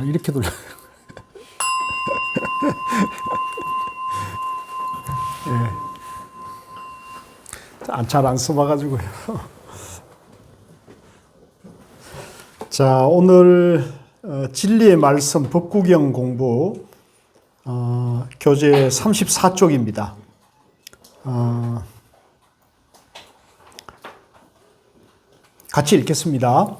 이렇게 돌려. 예. 잘 안 써봐가지고요. 자, 오늘 진리의 말씀 법구경 공부 교재 34쪽입니다. 같이 읽겠습니다.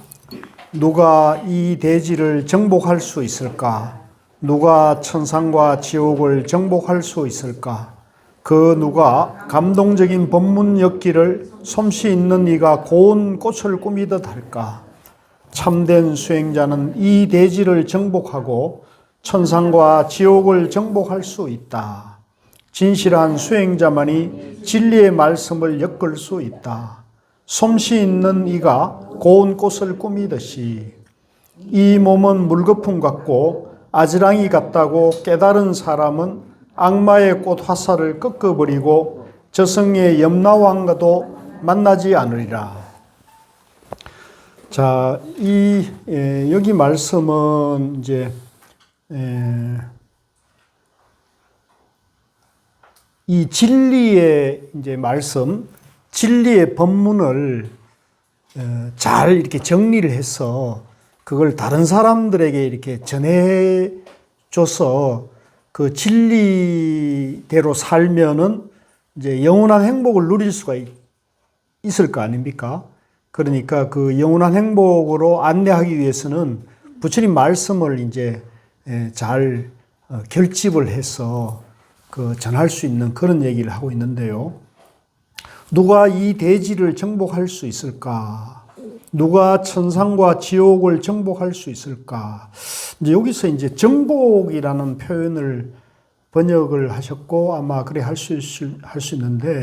누가 이 대지를 정복할 수 있을까? 누가 천상과 지옥을 정복할 수 있을까? 그 누가 감동적인 법문 엮기를 솜씨 있는 이가 고운 꽃을 꾸미듯 할까? 참된 수행자는 이 대지를 정복하고 천상과 지옥을 정복할 수 있다. 진실한 수행자만이 진리의 말씀을 엮을 수 있다. 솜씨 있는 이가 고운 꽃을 꾸미듯이 이 몸은 물거품 같고 아지랑이 같다고 깨달은 사람은 악마의 꽃 화살을 꺾어버리고 저승의 염라왕과도 만나지 않으리라. 자, 여기 말씀은 이제 이 진리의 이제 말씀, 진리의 법문을 잘 이렇게 정리를 해서 그걸 다른 사람들에게 이렇게 전해줘서 그 진리대로 살면은 이제 영원한 행복을 누릴 수가 있을 거 아닙니까? 그러니까 그 영원한 행복으로 안내하기 위해서는 부처님 말씀을 이제 잘 결집을 해서 그 전할 수 있는 그런 얘기를 하고 있는데요. 누가 이 대지를 정복할 수 있을까? 누가 천상과 지옥을 정복할 수 있을까? 이제 여기서 이제 정복이라는 표현을 번역을 하셨고 아마 그래 할 수 있는데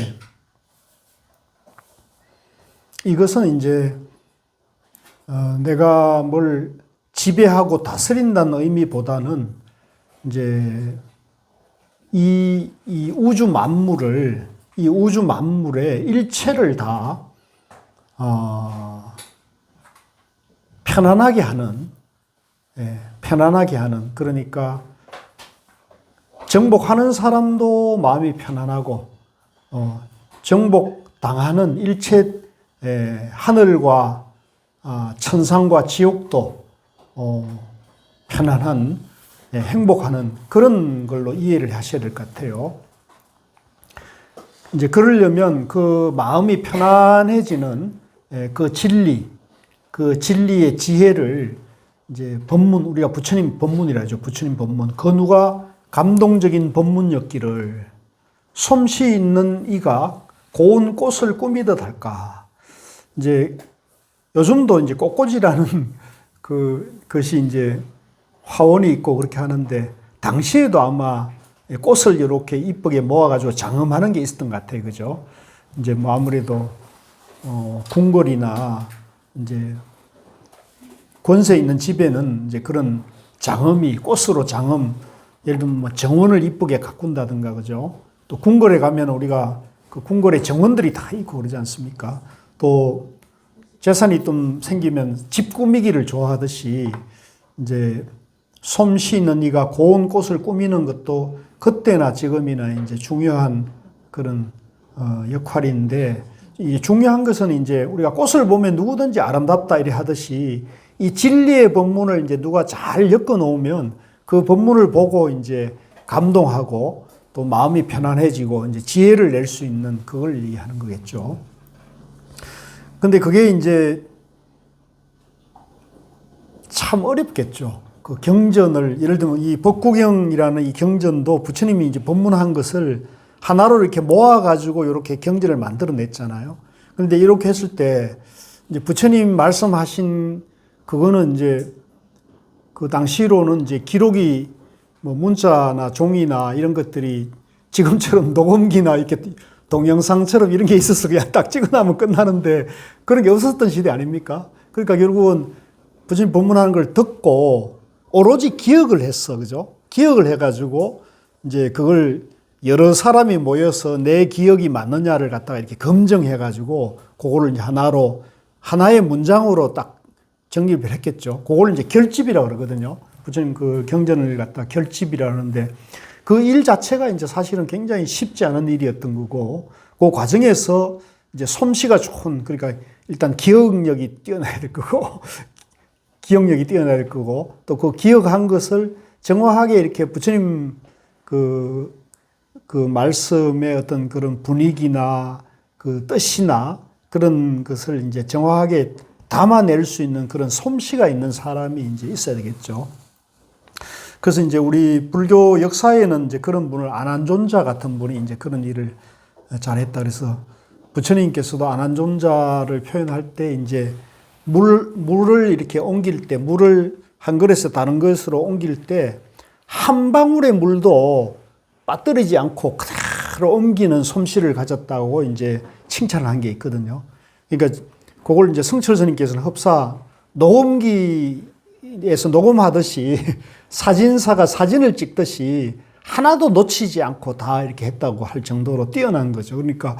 이것은 이제 내가 뭘 지배하고 다스린다는 의미보다는 이제 이 우주 만물을 이 우주 만물의 일체를 다 편안하게 하는 그러니까 정복하는 사람도 마음이 편안하고 정복당하는 일체 하늘과 천상과 지옥도 편안한 행복하는 그런 걸로 이해를 하셔야 될 것 같아요. 이제 그러려면 그 마음이 편안해지는 그 진리, 그 진리의 지혜를 이제 법문, 우리가 부처님 법문이라죠. 부처님 법문. 그 누가 감동적인 법문 엮기를 솜씨 있는 이가 고운 꽃을 꾸미듯 할까. 이제 요즘도 이제 꽃꽂이라는 그것이 이제 화원이 있고 그렇게 하는데 당시에도 아마 꽃을 이렇게 이쁘게 모아가지고 장엄하는 게 있었던 것 같아요. 그죠? 이제 뭐 아무래도, 궁궐이나 이제 권세 있는 집에는 이제 그런 장엄이, 꽃으로 장엄, 예를 들면 뭐 정원을 이쁘게 가꾼다든가, 그죠? 또 궁궐에 가면 우리가 그 궁궐에 정원들이 다 있고 그러지 않습니까? 또 재산이 좀 생기면 집 꾸미기를 좋아하듯이 이제 솜씨 있는 이가 고운 꽃을 꾸미는 것도 그때나 지금이나 이제 중요한 그런 역할인데, 이 중요한 것은 이제 우리가 꽃을 보면 누구든지 아름답다 이래 하듯이 이 진리의 법문을 이제 누가 잘 엮어 놓으면 그 법문을 보고 이제 감동하고 또 마음이 편안해지고 이제 지혜를 낼 수 있는 그걸 얘기하는 거겠죠. 근데 그게 이제 참 어렵겠죠. 그 경전을, 예를 들면 이 법구경이라는 이 경전도 부처님이 이제 법문한 것을 하나로 이렇게 모아가지고 이렇게 경전을 만들어냈잖아요. 그런데 이렇게 했을 때 이제 부처님 말씀하신 그거는 이제 그 당시로는 이제 기록이 뭐 문자나 종이나 이런 것들이 지금처럼 녹음기나 이렇게 동영상처럼 이런 게 있어서 그냥 딱 찍어놔면 끝나는데 그런 게 없었던 시대 아닙니까? 그러니까 결국은 부처님 법문하는 걸 듣고 오로지 기억을 했어. 그죠? 기억을 해가지고 이제 그걸 여러 사람이 모여서 내 기억이 맞느냐를 갖다가 이렇게 검증해가지고 그거를 이제 하나로 하나의 문장으로 딱 정립을 했겠죠. 그걸 이제 결집이라고 그러거든요. 부처님 그 경전을 갖다 결집이라고 하는데 그 일 자체가 이제 사실은 굉장히 쉽지 않은 일이었던 거고 그 과정에서 이제 솜씨가 좋은 그러니까 일단 기억력이 뛰어나야 될 거고 기억력이 뛰어나야 될 거고 또 그 기억한 것을 정확하게 이렇게 부처님 그 말씀의 어떤 그런 분위기나 그 뜻이나 그런 것을 이제 정확하게 담아낼 수 있는 그런 솜씨가 있는 사람이 이제 있어야 되겠죠. 그래서 이제 우리 불교 역사에는 이제 그런 분을 안한존자 같은 분이 이제 그런 일을 잘했다. 그래서 부처님께서도 안한존자를 표현할 때 이제 물을 이렇게 옮길 때 물을 한 그릇에서 다른 그릇으로 옮길 때 한 방울의 물도 빠뜨리지 않고 그대로 옮기는 솜씨를 가졌다고 이제 칭찬을 한 게 있거든요. 그러니까 그걸 이제 성철 스님께서는 흡사 녹음기에서 녹음하듯이 사진사가 사진을 찍듯이 하나도 놓치지 않고 다 이렇게 했다고 할 정도로 뛰어난 거죠. 그러니까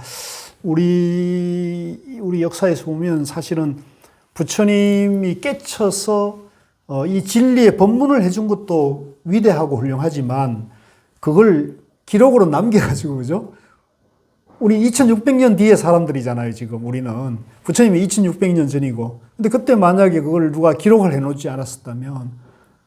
우리 역사에서 보면 사실은 부처님이 깨쳐서 이 진리의 법문을 해준 것도 위대하고 훌륭하지만 그걸 기록으로 남겨가지고 그죠? 우리 2600년 뒤에 사람들이잖아요, 지금 우리는. 부처님이 2600년 전이고. 근데 그때 만약에 그걸 누가 기록을 해놓지 않았었다면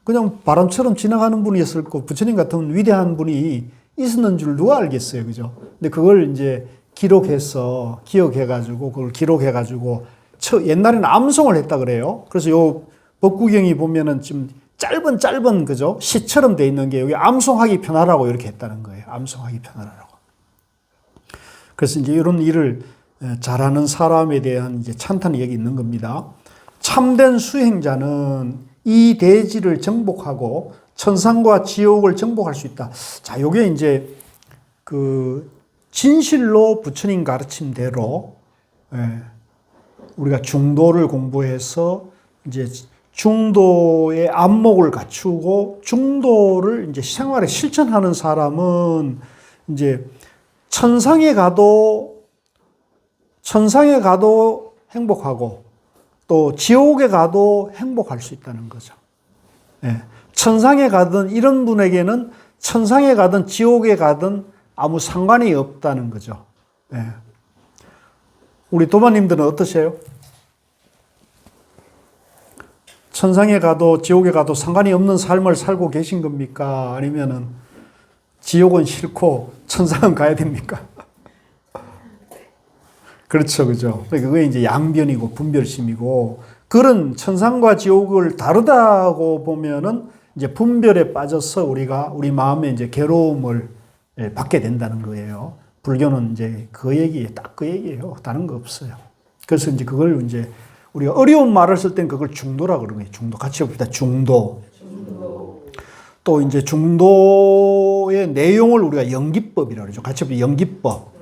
그냥 바람처럼 지나가는 분이었을 거고 부처님 같은 위대한 분이 있었는 줄 누가 알겠어요, 그죠? 근데 그걸 이제 기록해서 기억해가지고 그걸 기록해가지고 옛날에는 암송을 했다 그래요. 그래서 요 법구경이 보면은 지금 짧은 그죠? 시처럼 돼 있는 게 여기 암송하기 편하라고 이렇게 했다는 거예요. 암송하기 편하라고. 그래서 이제 이런 일을 잘하는 사람에 대한 이제 찬탄이 여기 있는 겁니다. 참된 수행자는 이 대지를 정복하고 천상과 지옥을 정복할 수 있다. 자, 요게 이제 그 진실로 부처님 가르침대로 우리가 중도를 공부해서 이제 중도의 안목을 갖추고 중도를 이제 생활에 실천하는 사람은 이제 천상에 가도 행복하고 또 지옥에 가도 행복할 수 있다는 거죠. 천상에 가든 이런 분에게는 천상에 가든 지옥에 가든 아무 상관이 없다는 거죠. 우리 도마님들은 어떠세요? 천상에 가도 지옥에 가도 상관이 없는 삶을 살고 계신 겁니까? 아니면은 지옥은 싫고 천상은 가야 됩니까? 그렇죠, 그죠? 그게 이제 양변이고 분별심이고 그런 천상과 지옥을 다르다고 보면은 이제 분별에 빠져서 우리 마음에 이제 괴로움을 받게 된다는 거예요. 불교는 이제 딱 그 얘기예요. 다른 거 없어요. 그래서 이제 그걸 이제 우리가 어려운 말을 쓸 땐 그걸 중도라고 그러는 거예요. 중도. 같이 봅시다. 중도. 또 이제 중도의 내용을 우리가 연기법이라고 그러죠. 같이 봅시다. 연기법.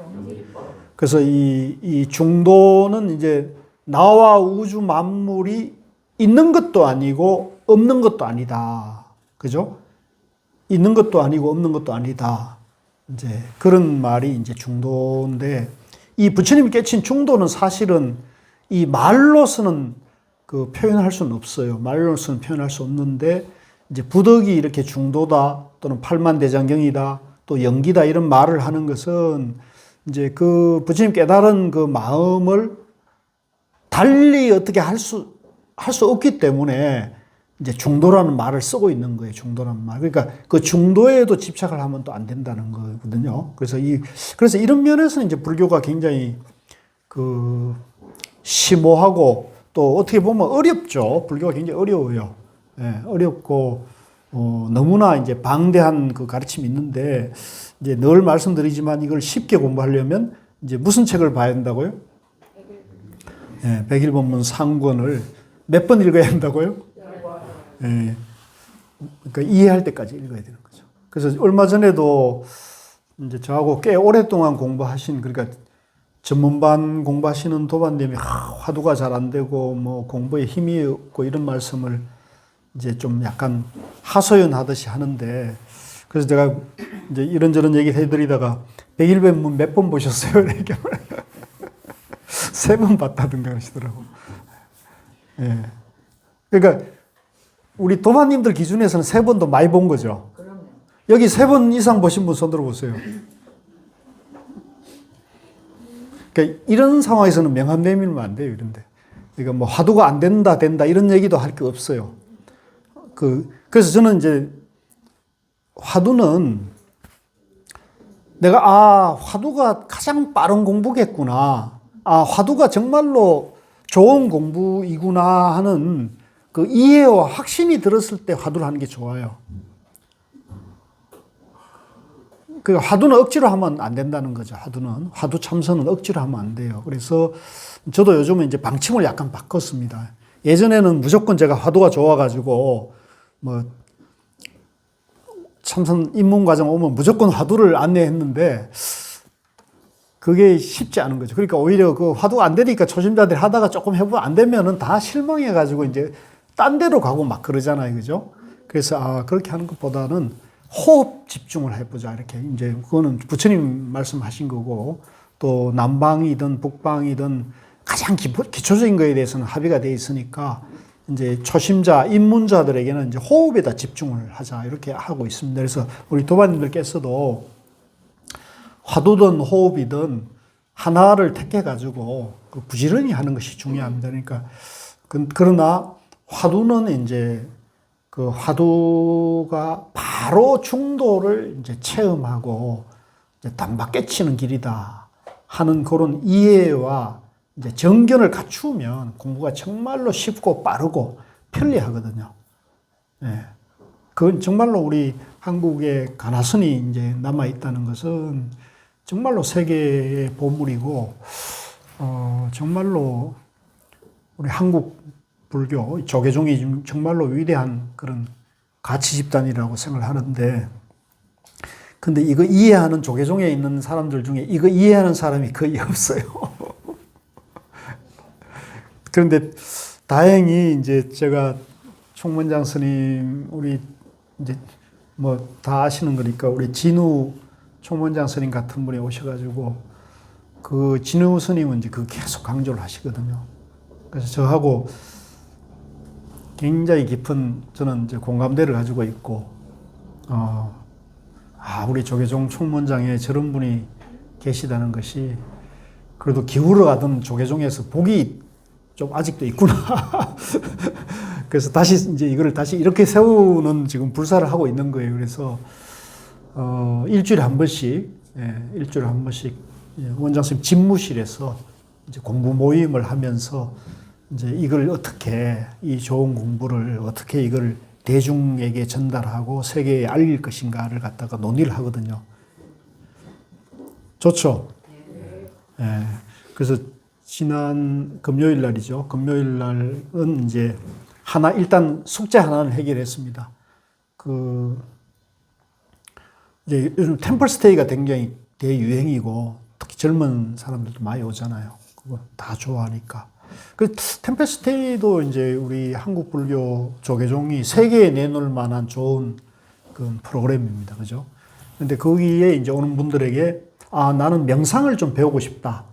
그래서 이 중도는 이제 나와 우주 만물이 있는 것도 아니고 없는 것도 아니다. 그죠? 있는 것도 아니고 없는 것도 아니다. 이제 그런 말이 이제 중도인데 이 부처님이 깨친 중도는 사실은 이 말로서는 그 표현할 수는 없어요. 말로서는 표현할 수 없는데 이제 부덕이 이렇게 중도다 또는 팔만대장경이다 또 연기다 이런 말을 하는 것은 이제 그 부처님 깨달은 그 마음을 달리 어떻게 할 수 없기 때문에 이제 중도라는 말을 쓰고 있는 거예요. 중도라는 말. 그러니까 그 중도에도 집착을 하면 또 안 된다는 거거든요. 그래서 이런 면에서는 이제 불교가 굉장히 그 심오하고 또 어떻게 보면 어렵죠. 불교가 굉장히 어려워요. 어렵고 너무나 이제 방대한 그 가르침이 있는데, 이제 늘 말씀드리지만 이걸 쉽게 공부하려면 이제 무슨 책을 봐야 된다고요? 예, 백일본문 상권을 몇 번 읽어야 한다고요? 예, 그러니까 이해할 때까지 읽어야 되는 거죠. 그래서 얼마 전에도 이제 저하고 꽤 오랫동안 공부하신, 그러니까 전문반 공부하시는 도반님이 화두가 잘 안 되고 뭐 공부에 힘이 없고 이런 말씀을 이제 좀 약간 하소연하듯이 하는데, 그래서 제가 이제 이런저런 얘기 해드리다가 백일본문 몇 번 보셨어요? 이렇게 3번 봤다든가 그러시더라고. 예. 그러니까 우리 도마님들 기준에서는 3번도 많이 본 거죠. 그럼요. 여기 3번 이상 보신 분 손 들어보세요. 그러니까 이런 상황에서는 명함 내밀면 안 돼요, 이런데. 그러니까 뭐 화두가 안 된다, 된다 이런 얘기도 할 게 없어요. 그래서 저는 이제 화두는 내가 화두가 가장 빠른 공부겠구나. 화두가 정말로 좋은 공부이구나 하는 그 이해와 확신이 들었을 때 화두를 하는 게 좋아요. 그 화두는 억지로 하면 안 된다는 거죠. 화두 참선은 억지로 하면 안 돼요. 그래서 저도 요즘은 이제 방침을 약간 바꿨습니다. 예전에는 무조건 제가 화두가 좋아가지고 뭐 참선 입문 과정 오면 무조건 화두를 안내했는데 그게 쉽지 않은 거죠. 그러니까 오히려 그 화두가 안 되니까 초심자들이 하다가 조금 해보면 안 되면은 다 실망해가지고 이제 딴 데로 가고 막 그러잖아요. 그죠? 그래서 그렇게 하는 것보다는 호흡 집중을 해보자. 이렇게 이제 그거는 부처님 말씀하신 거고, 또 남방이든 북방이든 가장 기초적인 거에 대해서는 합의가 돼 있으니까 이제 초심자, 입문자들에게는 이제 호흡에다 집중을 하자. 이렇게 하고 있습니다. 그래서 우리 도반님들께서도 화두든 호흡이든 하나를 택해가지고 부지런히 하는 것이 중요합니다. 그러니까, 그러나 화두는 이제 그 화두가 바로 중도를 이제 체험하고 이제 단박 깨치는 길이다 하는 그런 이해와 이제 정견을 갖추면 공부가 정말로 쉽고 빠르고 편리하거든요. 예. 그건 정말로 우리 한국의 가나선이 이제 남아있다는 것은 정말로 세계의 보물이고, 정말로 우리 한국 불교, 조계종이 정말로 위대한 그런 가치 집단이라고 생각을 하는데, 근데 이거 이해하는 조계종에 있는 사람들 중에 이거 이해하는 사람이 거의 없어요. 그런데 다행히 이제 제가 총문장 스님, 우리 이제 뭐 다 아시는 거니까 우리 진우 총문장 스님 같은 분이 오셔가지고 그 진우 스님은 이제 그 계속 강조를 하시거든요. 그래서 저하고 굉장히 깊은 저는 이제 공감대를 가지고 있고, 우리 조계종 총문장에 저런 분이 계시다는 것이 그래도 기울어 가던 조계종에서 복이 좀 아직도 있구나. 그래서 다시 이제 이거를 다시 이렇게 세우는 지금 불사를 하고 있는 거예요. 그래서 일주일에 한 번씩 원장 선생님 집무실에서 이제 공부 모임을 하면서 이제 이걸 어떻게 이 좋은 공부를 어떻게 이걸 대중에게 전달하고 세계에 알릴 것인가를 갖다가 논의를 하거든요. 좋죠? 네. 그래서 지난 금요일 날이죠. 금요일 날은 이제 일단 숙제 하나는 해결했습니다. 이제 요즘 템플스테이가 굉장히 대유행이고 특히 젊은 사람들도 많이 오잖아요. 그거 다 좋아하니까. 그 템플스테이도 이제 우리 한국 불교 조계종이 세계에 내놓을 만한 좋은 그 프로그램입니다. 그죠? 근데 거기에 이제 오는 분들에게 나는 명상을 좀 배우고 싶다.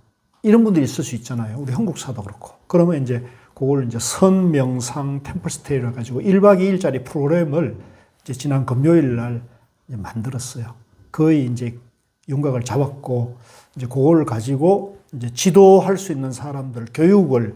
이런 분들이 있을 수 있잖아요. 우리 한국사도 그렇고. 그러면 이제 그걸 이제 선명상 템플스테이를 가지고 1박 2일짜리 프로그램을 이제 지난 금요일 날 이제 만들었어요. 거의 이제 윤곽을 잡았고, 이제 그걸 가지고 이제 지도할 수 있는 사람들 교육을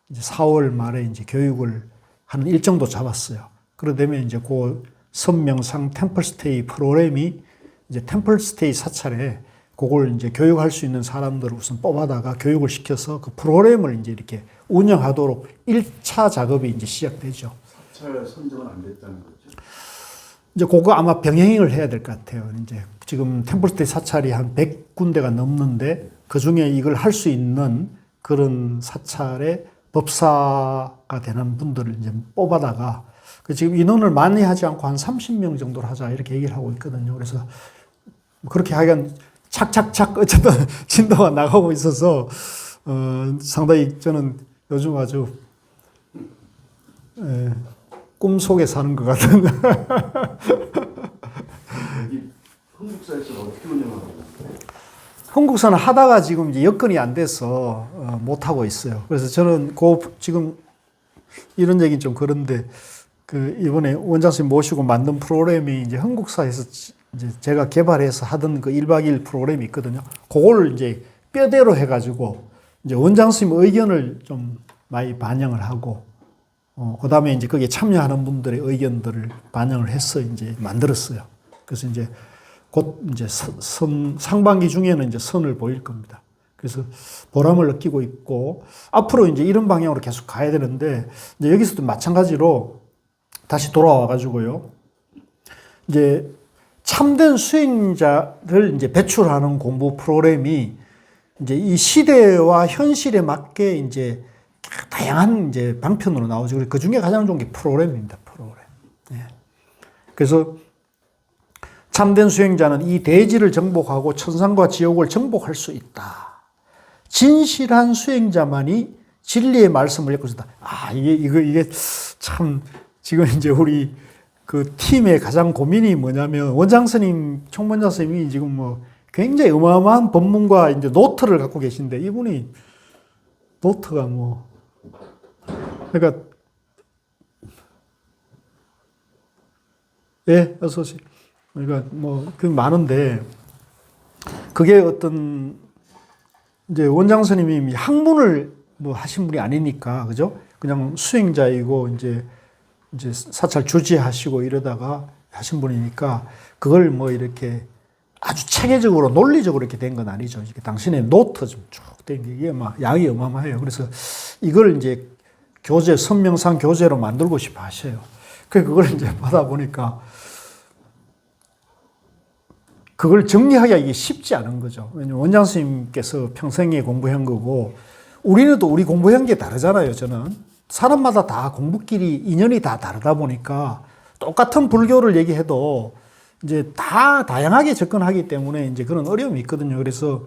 이제 4월 말에 이제 교육을 하는 일정도 잡았어요. 그러다면 이제 그 선명상 템플스테이 프로그램이 이제 템플스테이 사찰에 그걸 이제 교육할 수 있는 사람들을 우선 뽑아다가 교육을 시켜서 그 프로그램을 이제 이렇게 운영하도록 1차 작업이 이제 시작되죠. 사찰 선정은 안 됐다는 거죠? 이제 그거 아마 병행을 해야 될 것 같아요. 이제 지금 템플스테이 사찰이 한 100군데가 넘는데 그 중에 이걸 할 수 있는 그런 사찰의 법사가 되는 분들을 이제 뽑아다가 지금 인원을 많이 하지 않고 한 30명 정도로 하자 이렇게 얘기를 하고 있거든요. 그래서 그렇게 하여간 착착착 어쨌든 진도가 나가고 있어서 상당히 저는 요즘 아주 꿈속에 사는 것 같은. 여기 흥국사에서는 어떻게 운영하고 있나요? 흥국사는 하다가 지금 이제 여건이 안 돼서 못 하고 있어요. 그래서 저는 지금 이런 얘기는 좀 그런데 이번에 원장 선생님 모시고 만든 프로그램이 이제 흥국사에서 이제 제가 개발해서 하던 그 1박 2일 프로그램이 있거든요. 그거를 이제 뼈대로 해가지고 이제 원장 선생님 의견을 좀 많이 반영을 하고 그 다음에 이제 거기에 참여하는 분들의 의견들을 반영을 해서 이제 만들었어요. 그래서 이제 곧 이제 상반기 중에는 이제 선을 보일 겁니다. 그래서 보람을 느끼고 있고 앞으로 이제 이런 방향으로 계속 가야 되는데 이제 여기서도 마찬가지로 다시 돌아와 가지고요. 이제 참된 수행자를 이제 배출하는 공부 프로그램이 이제 이 시대와 현실에 맞게 이제 다양한 이제 방편으로 나오죠. 그 중에 가장 좋은 게 프로그램입니다. 프로그램. 예. 그래서 참된 수행자는 이 대지를 정복하고 천상과 지옥을 정복할 수 있다. 진실한 수행자만이 진리의 말씀을 엮을 수 있다. 이게 참 지금 이제 우리 그 팀의 가장 고민이 뭐냐면 원장 스님, 총무원장 스님이 지금 뭐 굉장히 어마어마한 법문과 이제 노트를 갖고 계신데 이분이 노트가 뭐 그러니까 예, 어서 오세요. 그러니까 뭐 그 많은데 그게 어떤 이제 원장 스님이 학문을 뭐 하신 분이 아니니까 그죠? 그냥 수행자이고 이제 사찰 주지하시고 이러다가 하신 분이니까 그걸 뭐 이렇게 아주 체계적으로 논리적으로 이렇게 된 건 아니죠. 이게 당신의 노트 좀 쭉 된 게 이게 막 양이 어마어마해요. 그래서 이걸 이제 교재 선명상 교재로 만들고 싶어 하셔요. 그걸 이제 받아보니까 그걸 정리하기가 이게 쉽지 않은 거죠. 왜냐면 원장 스님께서 평생에 공부한 거고 우리는 또 우리 공부한 게 다르잖아요. 저는 사람마다 다 공부길이 인연이 다 다르다 보니까 똑같은 불교를 얘기해도 이제 다 다양하게 접근하기 때문에 이제 그런 어려움이 있거든요. 그래서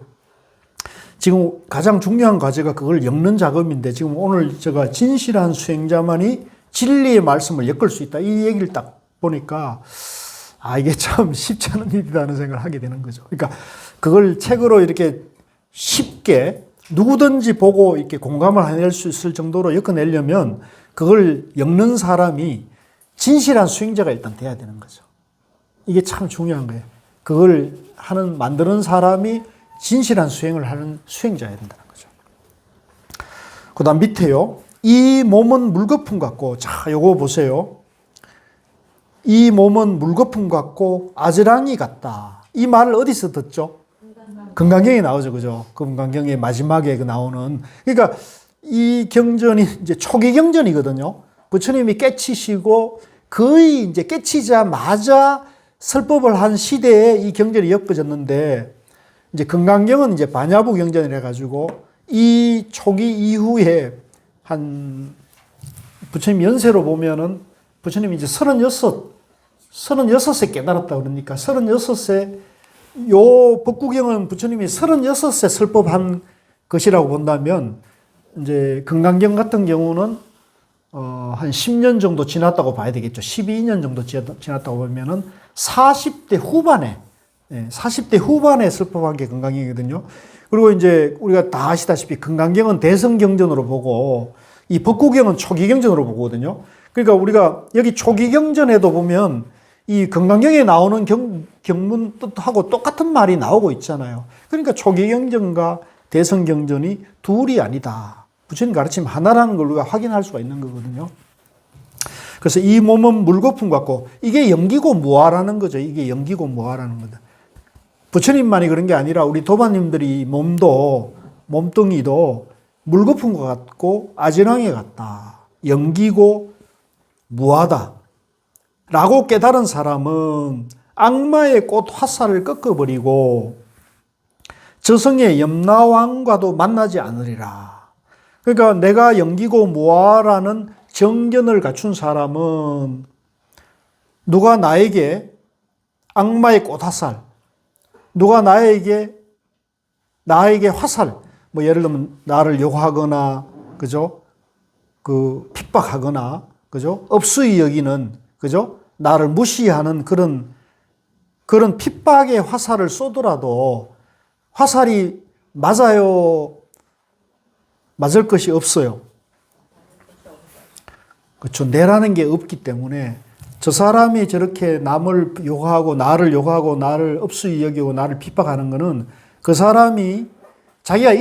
지금 가장 중요한 과제가 그걸 엮는 작업인데 지금 오늘 제가 진실한 수행자만이 진리의 말씀을 엮을 수 있다. 이 얘기를 딱 보니까 이게 참 쉽지 않은 일이라는 생각을 하게 되는 거죠. 그러니까 그걸 책으로 이렇게 쉽게 누구든지 보고 이렇게 공감을 해낼 수 있을 정도로 엮어내려면 그걸 엮는 사람이 진실한 수행자가 일단 돼야 되는 거죠. 이게 참 중요한 거예요. 그걸 만드는 사람이 진실한 수행을 하는 수행자여야 된다는 거죠. 그 다음 밑에요. 이 몸은 물거품 같고, 자, 요거 보세요. 이 몸은 물거품 같고 아지랑이 같다. 이 말을 어디서 듣죠? 금강경에 나오죠. 그죠? 금강경의 마지막에 나오는. 그러니까 이 경전이 이제 초기 경전이거든요. 부처님이 깨치시고 거의 이제 깨치자마자 설법을 한 시대에 이 경전이 엮어졌는데 이제 금강경은 이제 반야부 경전이라 해가지고 이 초기 이후에 한 부처님 연세로 보면은 부처님이 이제 36세 깨달았다 그러니까 36세 요 법구경은 부처님이 36세 설법한 것이라고 본다면 이제 금강경 같은 경우는 한 10년 정도 지났다고 봐야 되겠죠. 12년 정도 지났다고 보면은 40대 후반에 설법한 게 금강경이거든요. 그리고 이제 우리가 다 아시다시피 금강경은 대성경전으로 보고 이 법구경은 초기경전으로 보거든요. 그러니까 우리가 여기 초기경전에도 보면 이 금강경에 나오는 경문 뜻하고 똑같은 말이 나오고 있잖아요. 그러니까 초기경전과 대성경전이 둘이 아니다. 부처님 가르침 하나라는 걸 우리가 확인할 수가 있는 거거든요. 그래서 이 몸은 물거품 같고 이게 영기고 무아라는 거죠. 이게 영기고 무아라는 거다. 부처님만이 그런 게 아니라 우리 도반님들이 몸뚱이도 물거품과 같고 아지랑이 같다. 영기고 무아다. 라고 깨달은 사람은 악마의 꽃 화살을 꺾어버리고 저승의 염라왕과도 만나지 않으리라. 그러니까 내가 영기고 무아라는 정견을 갖춘 사람은 누가 나에게 악마의 꽃 화살, 누가 나에게 화살, 뭐 예를 들면 나를 욕하거나, 그죠? 핍박하거나, 그죠? 업수히 여기는, 그죠? 나를 무시하는 그런 핍박의 화살을 쏘더라도 화살이 맞아요? 맞을 것이 없어요. 그렇죠. 내라는 게 없기 때문에 저 사람이 저렇게 남을 욕하고 나를 업수히 여기고 나를 핍박하는 거는 그 사람이 자기가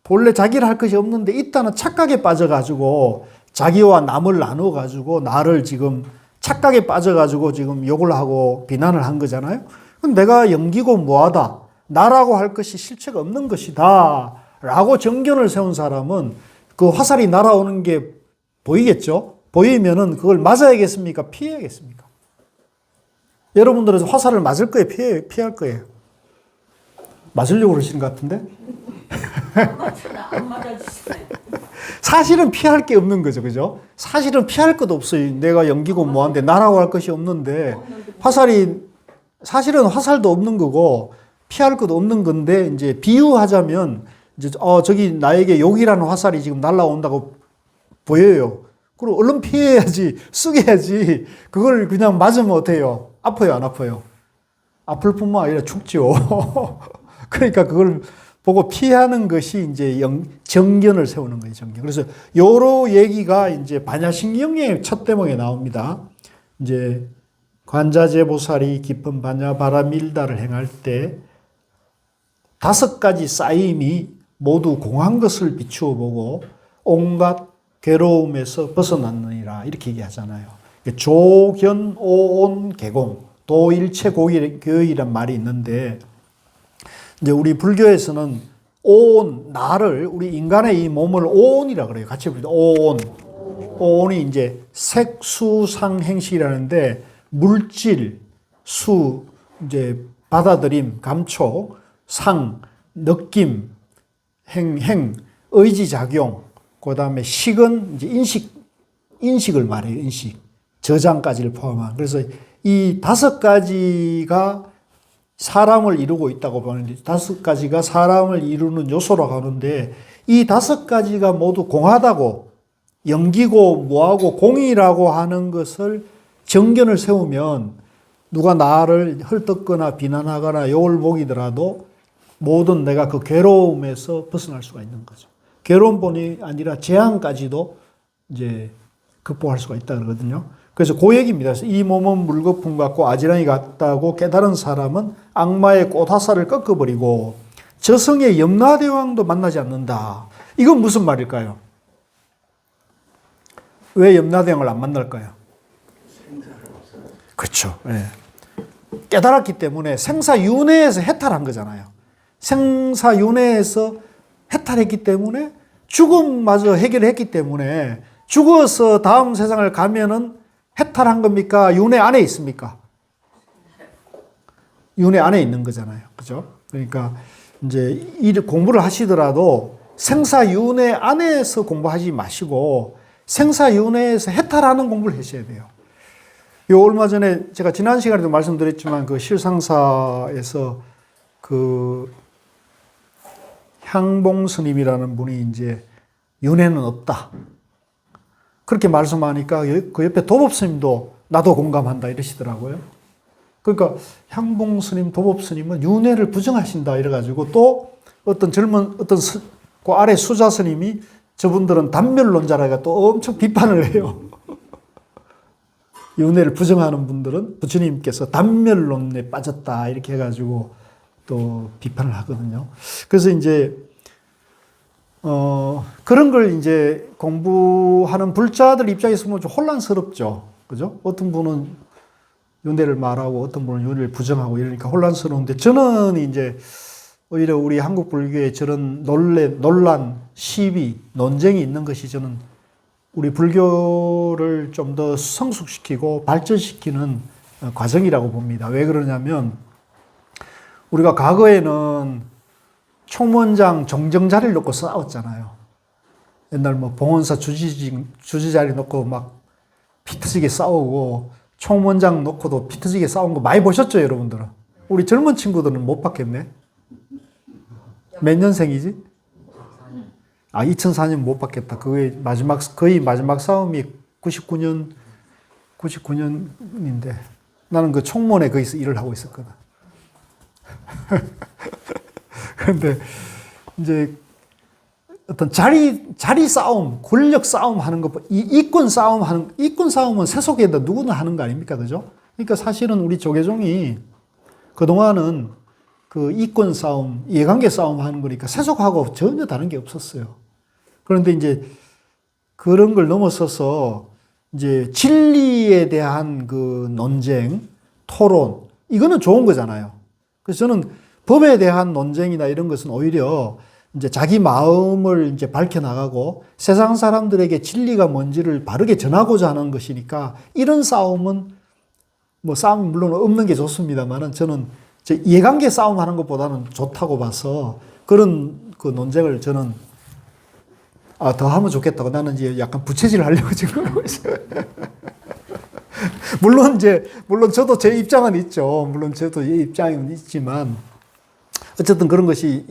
본래 자기를 할 것이 없는데 있다는 착각에 빠져가지고 자기와 남을 나눠가지고 나를 지금 착각에 빠져가지고 지금 욕을 하고 비난을 한 거잖아요. 그럼 내가 영기고 무하다. 나라고 할 것이 실체가 없는 것이다. 라고 정견을 세운 사람은 그 화살이 날아오는 게 보이겠죠? 보이면은 그걸 맞아야겠습니까? 피해야겠습니까? 여러분들은 화살을 맞을 거예요? 피할 거예요? 맞으려고 그러시는 것 같은데? 안 맞아주시네. 사실은 피할 게 없는 거죠. 그죠? 사실은 피할 것도 없어요. 내가 영기고 뭐한데 나라고 할 것이 없는데 사실은 화살도 없는 거고 피할 것도 없는 건데 이제 비유하자면 이제 저기 나에게 욕이라는 화살이 지금 날아온다고 보여요. 그럼 얼른 피해야지, 쓰게야지. 그걸 그냥 맞으면 어때요? 아파요, 안 아파요? 아플 뿐만 아니라 죽죠. 그러니까 그걸 보고 피하는 것이 이제 정견을 세우는 거예요, 정견. 그래서 요로 얘기가 이제 반야신경의 첫 대목에 나옵니다. 이제 관자재보살이 깊은 반야 바라밀다를 행할 때 5가지 쌓임이 모두 공한 것을 비추어 보고 온갖 괴로움에서 벗어났느니라 이렇게 얘기하잖아요. 조견 오온 개공 도일체 교의란 말이 있는데 이제 우리 불교에서는 오온 나를 우리 인간의 이 몸을 오온이라 그래요. 같이 부르죠. 오온. 오온이 이제 색수상행식이라는데 물질, 수, 이제 받아들임, 감촉, 상, 느낌, 행, 의지작용, 그 다음에 식은 이제 인식을 말해요. 인식. 저장까지를 포함한. 그래서 이 5가지가 사람을 이루고 있다고 보는데 5가지가 사람을 이루는 요소라고 하는데 이 5가지가 모두 공하다고 영기고 뭐하고 공이라고 하는 것을 정견을 세우면 누가 나를 헐뜯거나 비난하거나 욕을 먹이더라도 모든 내가 그 괴로움에서 벗어날 수가 있는 거죠. 괴로움뿐이 아니라 재앙까지도 이제 극복할 수가 있다 그러거든요. 그래서 그 얘기입니다. 그래서 이 몸은 물거품 같고 아지랑이 같다고 깨달은 사람은 악마의 꽃화살을 꺾어버리고 저승의 염라대왕도 만나지 않는다. 이건 무슨 말일까요? 왜 염라대왕을 안 만날까요? 그렇죠. 네. 깨달았기 때문에 생사윤회에서 해탈한 거잖아요. 생사윤회에서 해탈했기 때문에 죽음마저 해결했기 때문에 죽어서 다음 세상을 가면은 해탈한 겁니까? 윤회 안에 있습니까? 윤회 안에 있는 거잖아요. 그죠? 그러니까 이제 이 공부를 하시더라도 생사윤회 안에서 공부하지 마시고 생사윤회에서 해탈하는 공부를 하셔야 돼요. 요 얼마 전에 제가 지난 시간에도 말씀드렸지만 그 실상사에서 그 향봉 스님이라는 분이 이제 윤회는 없다. 그렇게 말씀하니까 그 옆에 도법 스님도 나도 공감한다 이러시더라고요. 그러니까 향봉 스님, 도법 스님은 윤회를 부정하신다 이래가지고 또 어떤 그 아래 수자 스님이 저분들은 단멸론자라가 또 엄청 비판을 해요. 윤회를 부정하는 분들은 부처님께서 단멸론에 빠졌다 이렇게 해가지고 또 비판을 하거든요. 그래서 이제 그런 걸 이제 공부하는 불자들 입장에서 보면 좀 혼란스럽죠. 그죠? 어떤 분은 윤회를 말하고 어떤 분은 윤회를 부정하고 이러니까 혼란스러운데 저는 이제 오히려 우리 한국 불교에 저런 논란, 시비, 논쟁이 있는 것이 저는 우리 불교를 좀 더 성숙시키고 발전시키는 과정이라고 봅니다. 왜 그러냐면 우리가 과거에는 총무원장 정정 자리를 놓고 싸웠잖아요. 옛날 뭐 봉원사 주지 자리 놓고 막 피 터지게 싸우고 총무원장 놓고도 피 터지게 싸운 거 많이 보셨죠, 여러분들은? 우리 젊은 친구들은 못 봤겠네. 몇 년생이지? 2004년 못 봤겠다. 그게 거의 마지막 싸움이 99년인데 나는 그 총무원에 거기서 일을 하고 있었거든. 그런데 이제 어떤 자리 싸움, 권력 싸움 하는 것, 이권 싸움은 세속에다 누구나 하는 거 아닙니까? 그죠? 그러니까 사실은 우리 조계종이 그동안은 그 이권 싸움, 이해관계 싸움 하는 거니까 세속하고 전혀 다른 게 없었어요. 그런데 이제 그런 걸 넘어서서 이제 진리에 대한 그 논쟁, 토론, 이거는 좋은 거잖아요. 그래서 저는 법에 대한 논쟁이나 이런 것은 오히려 이제 자기 마음을 이제 밝혀나가고 세상 사람들에게 진리가 뭔지를 바르게 전하고자 하는 것이니까 이런 싸움은 뭐 싸움이 물론 없는 게 좋습니다만은 저는 이해관계 싸움 하는 것보다는 좋다고 봐서 그런 그 논쟁을 저는 더 하면 좋겠다고 나는 이제 약간 부채질을 하려고 지금 하고 있어요. 물론 저도 제 입장은 있죠. 물론 저도 제 입장은 있지만 어쨌든 그런 것이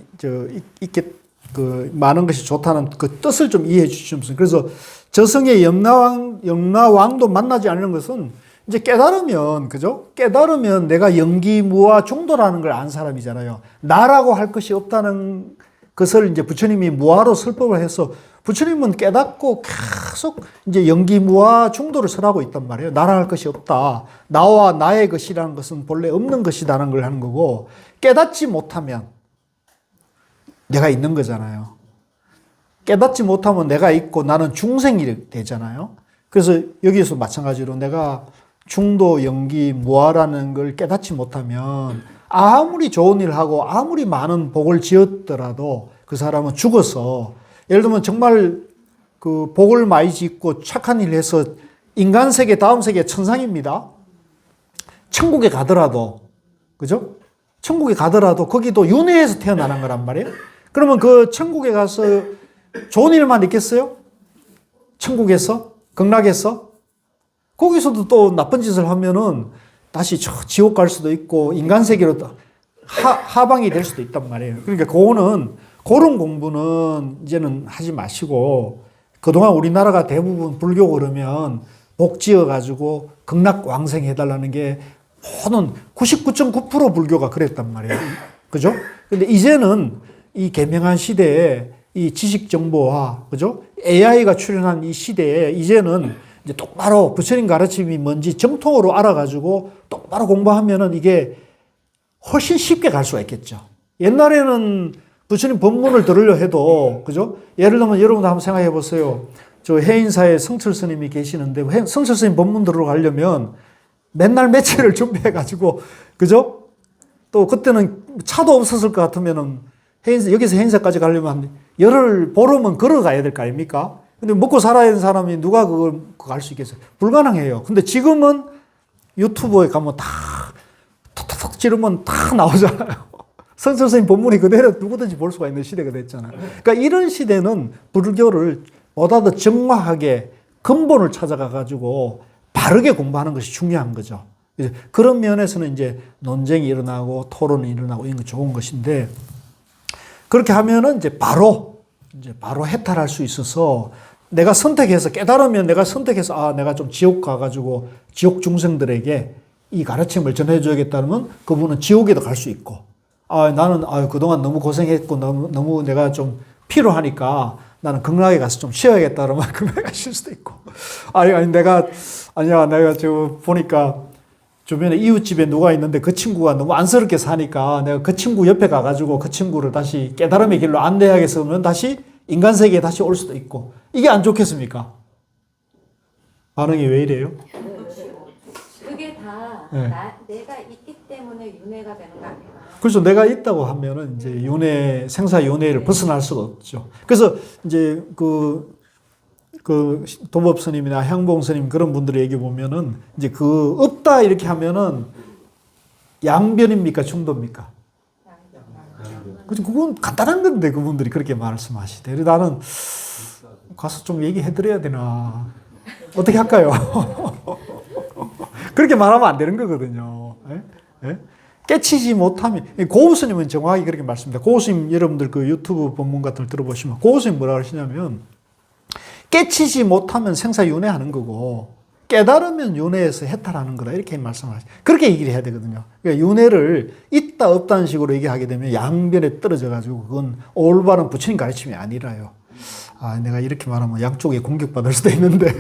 있게 그 많은 것이 좋다는 그 뜻을 좀 이해해 주시면. 그래서 저승의 염라왕도 만나지 않는 것은 이제 깨달으면, 그죠? 깨달으면 내가 영기무아 중도라는 걸 안 사람이잖아요. 나라고 할 것이 없다는 것을 이제 부처님이 무아로 설법을 해서 부처님은 깨닫고 계속 이제 영기무아 중도를 설하고 있단 말이에요. 나라 할 것이 없다. 나와 나의 것이라는 것은 본래 없는 것이라는 걸 하는 거고, 깨닫지 못하면 내가 있는 거잖아요. 깨닫지 못하면 내가 있고 나는 중생이 되잖아요. 그래서 여기에서 마찬가지로 내가 중도, 영기, 무아라는 걸 깨닫지 못하면 아무리 좋은 일을 하고 아무리 많은 복을 지었더라도 그 사람은 죽어서, 예를 들면 정말 그 복을 많이 짓고 착한 일을 해서 인간 세계, 다음 세계 천상입니다. 천국에 가더라도, 그죠? 천국에 가더라도 거기도 윤회에서 태어나는 거란 말이에요. 그러면 그 천국에 가서 좋은 일만 있겠어요? 천국에서? 극락에서? 거기서도 또 나쁜 짓을 하면은 다시 지옥 갈 수도 있고 인간 세계로 하방이 될 수도 있단 말이에요. 그러니까 그런 공부는 이제는 하지 마시고, 그동안 우리나라가 대부분 불교 그러면 복 지어가지고 극락 왕생 해달라는 게 모든 99.9% 불교가 그랬단 말이에요. 그죠? 근데 이제는 이 개명한 시대에 이 지식 정보화, 그죠? AI가 출현한 이 시대에 이제는 이제 똑바로 부처님 가르침이 뭔지 정통으로 알아가지고 똑바로 공부하면은 이게 훨씬 쉽게 갈 수가 있겠죠. 옛날에는 부처님 법문을 들으려 해도, 그죠? 예를 들면 여러분도 한번 생각해 보세요. 저 해인사에 성철 스님이 계시는데 성철 스님 법문 들으러 가려면 맨날 며칠을 준비해가지고, 그죠? 또 그때는 차도 없었을 것 같으면은 여기서 해인사까지 가려면 열흘 보름은 걸어가야 될 거 아닙니까? 근데 먹고 살아야 되는 사람이 누가 그걸 갈 수 있겠어요? 불가능해요. 근데 지금은 유튜브에 가면 다 톡톡톡 지르면 다 나오잖아요. 성철 스님 법문이 그대로 누구든지 볼 수가 있는 시대가 됐잖아요. 그러니까 이런 시대는 불교를 보다 더 정확하게 근본을 찾아가가지고 바르게 공부하는 것이 중요한 거죠. 그런 면에서는 이제 논쟁이 일어나고 토론이 일어나고 이런 거 좋은 것인데, 그렇게 하면은 이제 바로 해탈할 수 있어서 내가 선택해서 깨달으면 내가 선택해서 내가 좀 지옥 가가지고 지옥 중생들에게 이 가르침을 전해줘야겠다면 그분은 지옥에도 갈 수 있고, 나는 그동안 너무 고생했고 너무 내가 좀 피로하니까 나는 극락에 가서 좀 쉬어야겠다 그러면 극락에 가실 수도 있고, 내가 저 보니까 주변에 이웃집에 누가 있는데 그 친구가 너무 안쓰럽게 사니까 내가 그 친구 옆에 가가지고 그 친구를 다시 깨달음의 길로 안내하겠으면 다시 인간 세계에 다시 올 수도 있고, 이게 안 좋겠습니까? 반응이 왜 이래요? 그게 다 네. 내가 있기 때문에 윤회가 되는 거 아닌가? 그래서 내가 있다고 하면은 이제 생사 윤회를 벗어날 수가 없죠. 그래서 이제 그 그 도법 스님이나 향봉 스님 그런 분들의 얘기 보면은 이제 그 없다 이렇게 하면은 양변입니까 중도입니까? 그건 간단한 건데 그분들이 그렇게 말씀하시대. 그래서 나는 가서 좀 얘기해드려야 되나 어떻게 할까요? 그렇게 말하면 안 되는 거거든요. 예? 예? 깨치지 못하면 고우 스님은 정확하게 그렇게 말씀합니다. 고우 스님 여러분들 그 유튜브 본문 같은 걸 들어보시면 고우 스님 뭐라 그러시냐면 깨치지 못하면 생사윤회하는 거고 깨달으면 윤회에서 해탈하는 거다 이렇게 말씀하시죠. 그렇게 얘기를 해야 되거든요. 그러니까 윤회를 있다 없다는 식으로 얘기하게 되면 양변에 떨어져 가지고 그건 올바른 부처님 가르침이 아니라요. 아, 내가 이렇게 말하면 양쪽에 공격받을 수도 있는데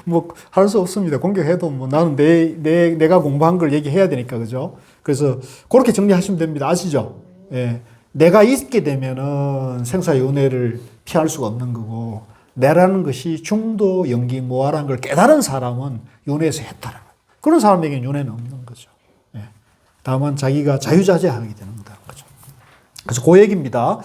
뭐 할 수 없습니다. 공격해도 뭐 나는 내가 공부한 걸 얘기해야 되니까 그죠? 그래서 그렇게 정리하시면 됩니다. 아시죠? 예. 내가 있게 되면은 생사윤회를 피할 수가 없는 거고 내라는 것이 중도 영기무아라는 걸 깨달은 사람은 윤회에서 해탈하는 거예요. 그런 사람에게는 윤회는 없는 거죠. 예. 다만 자기가 자유자재하게 되는 거다는 거죠. 그래서 그 얘기입니다.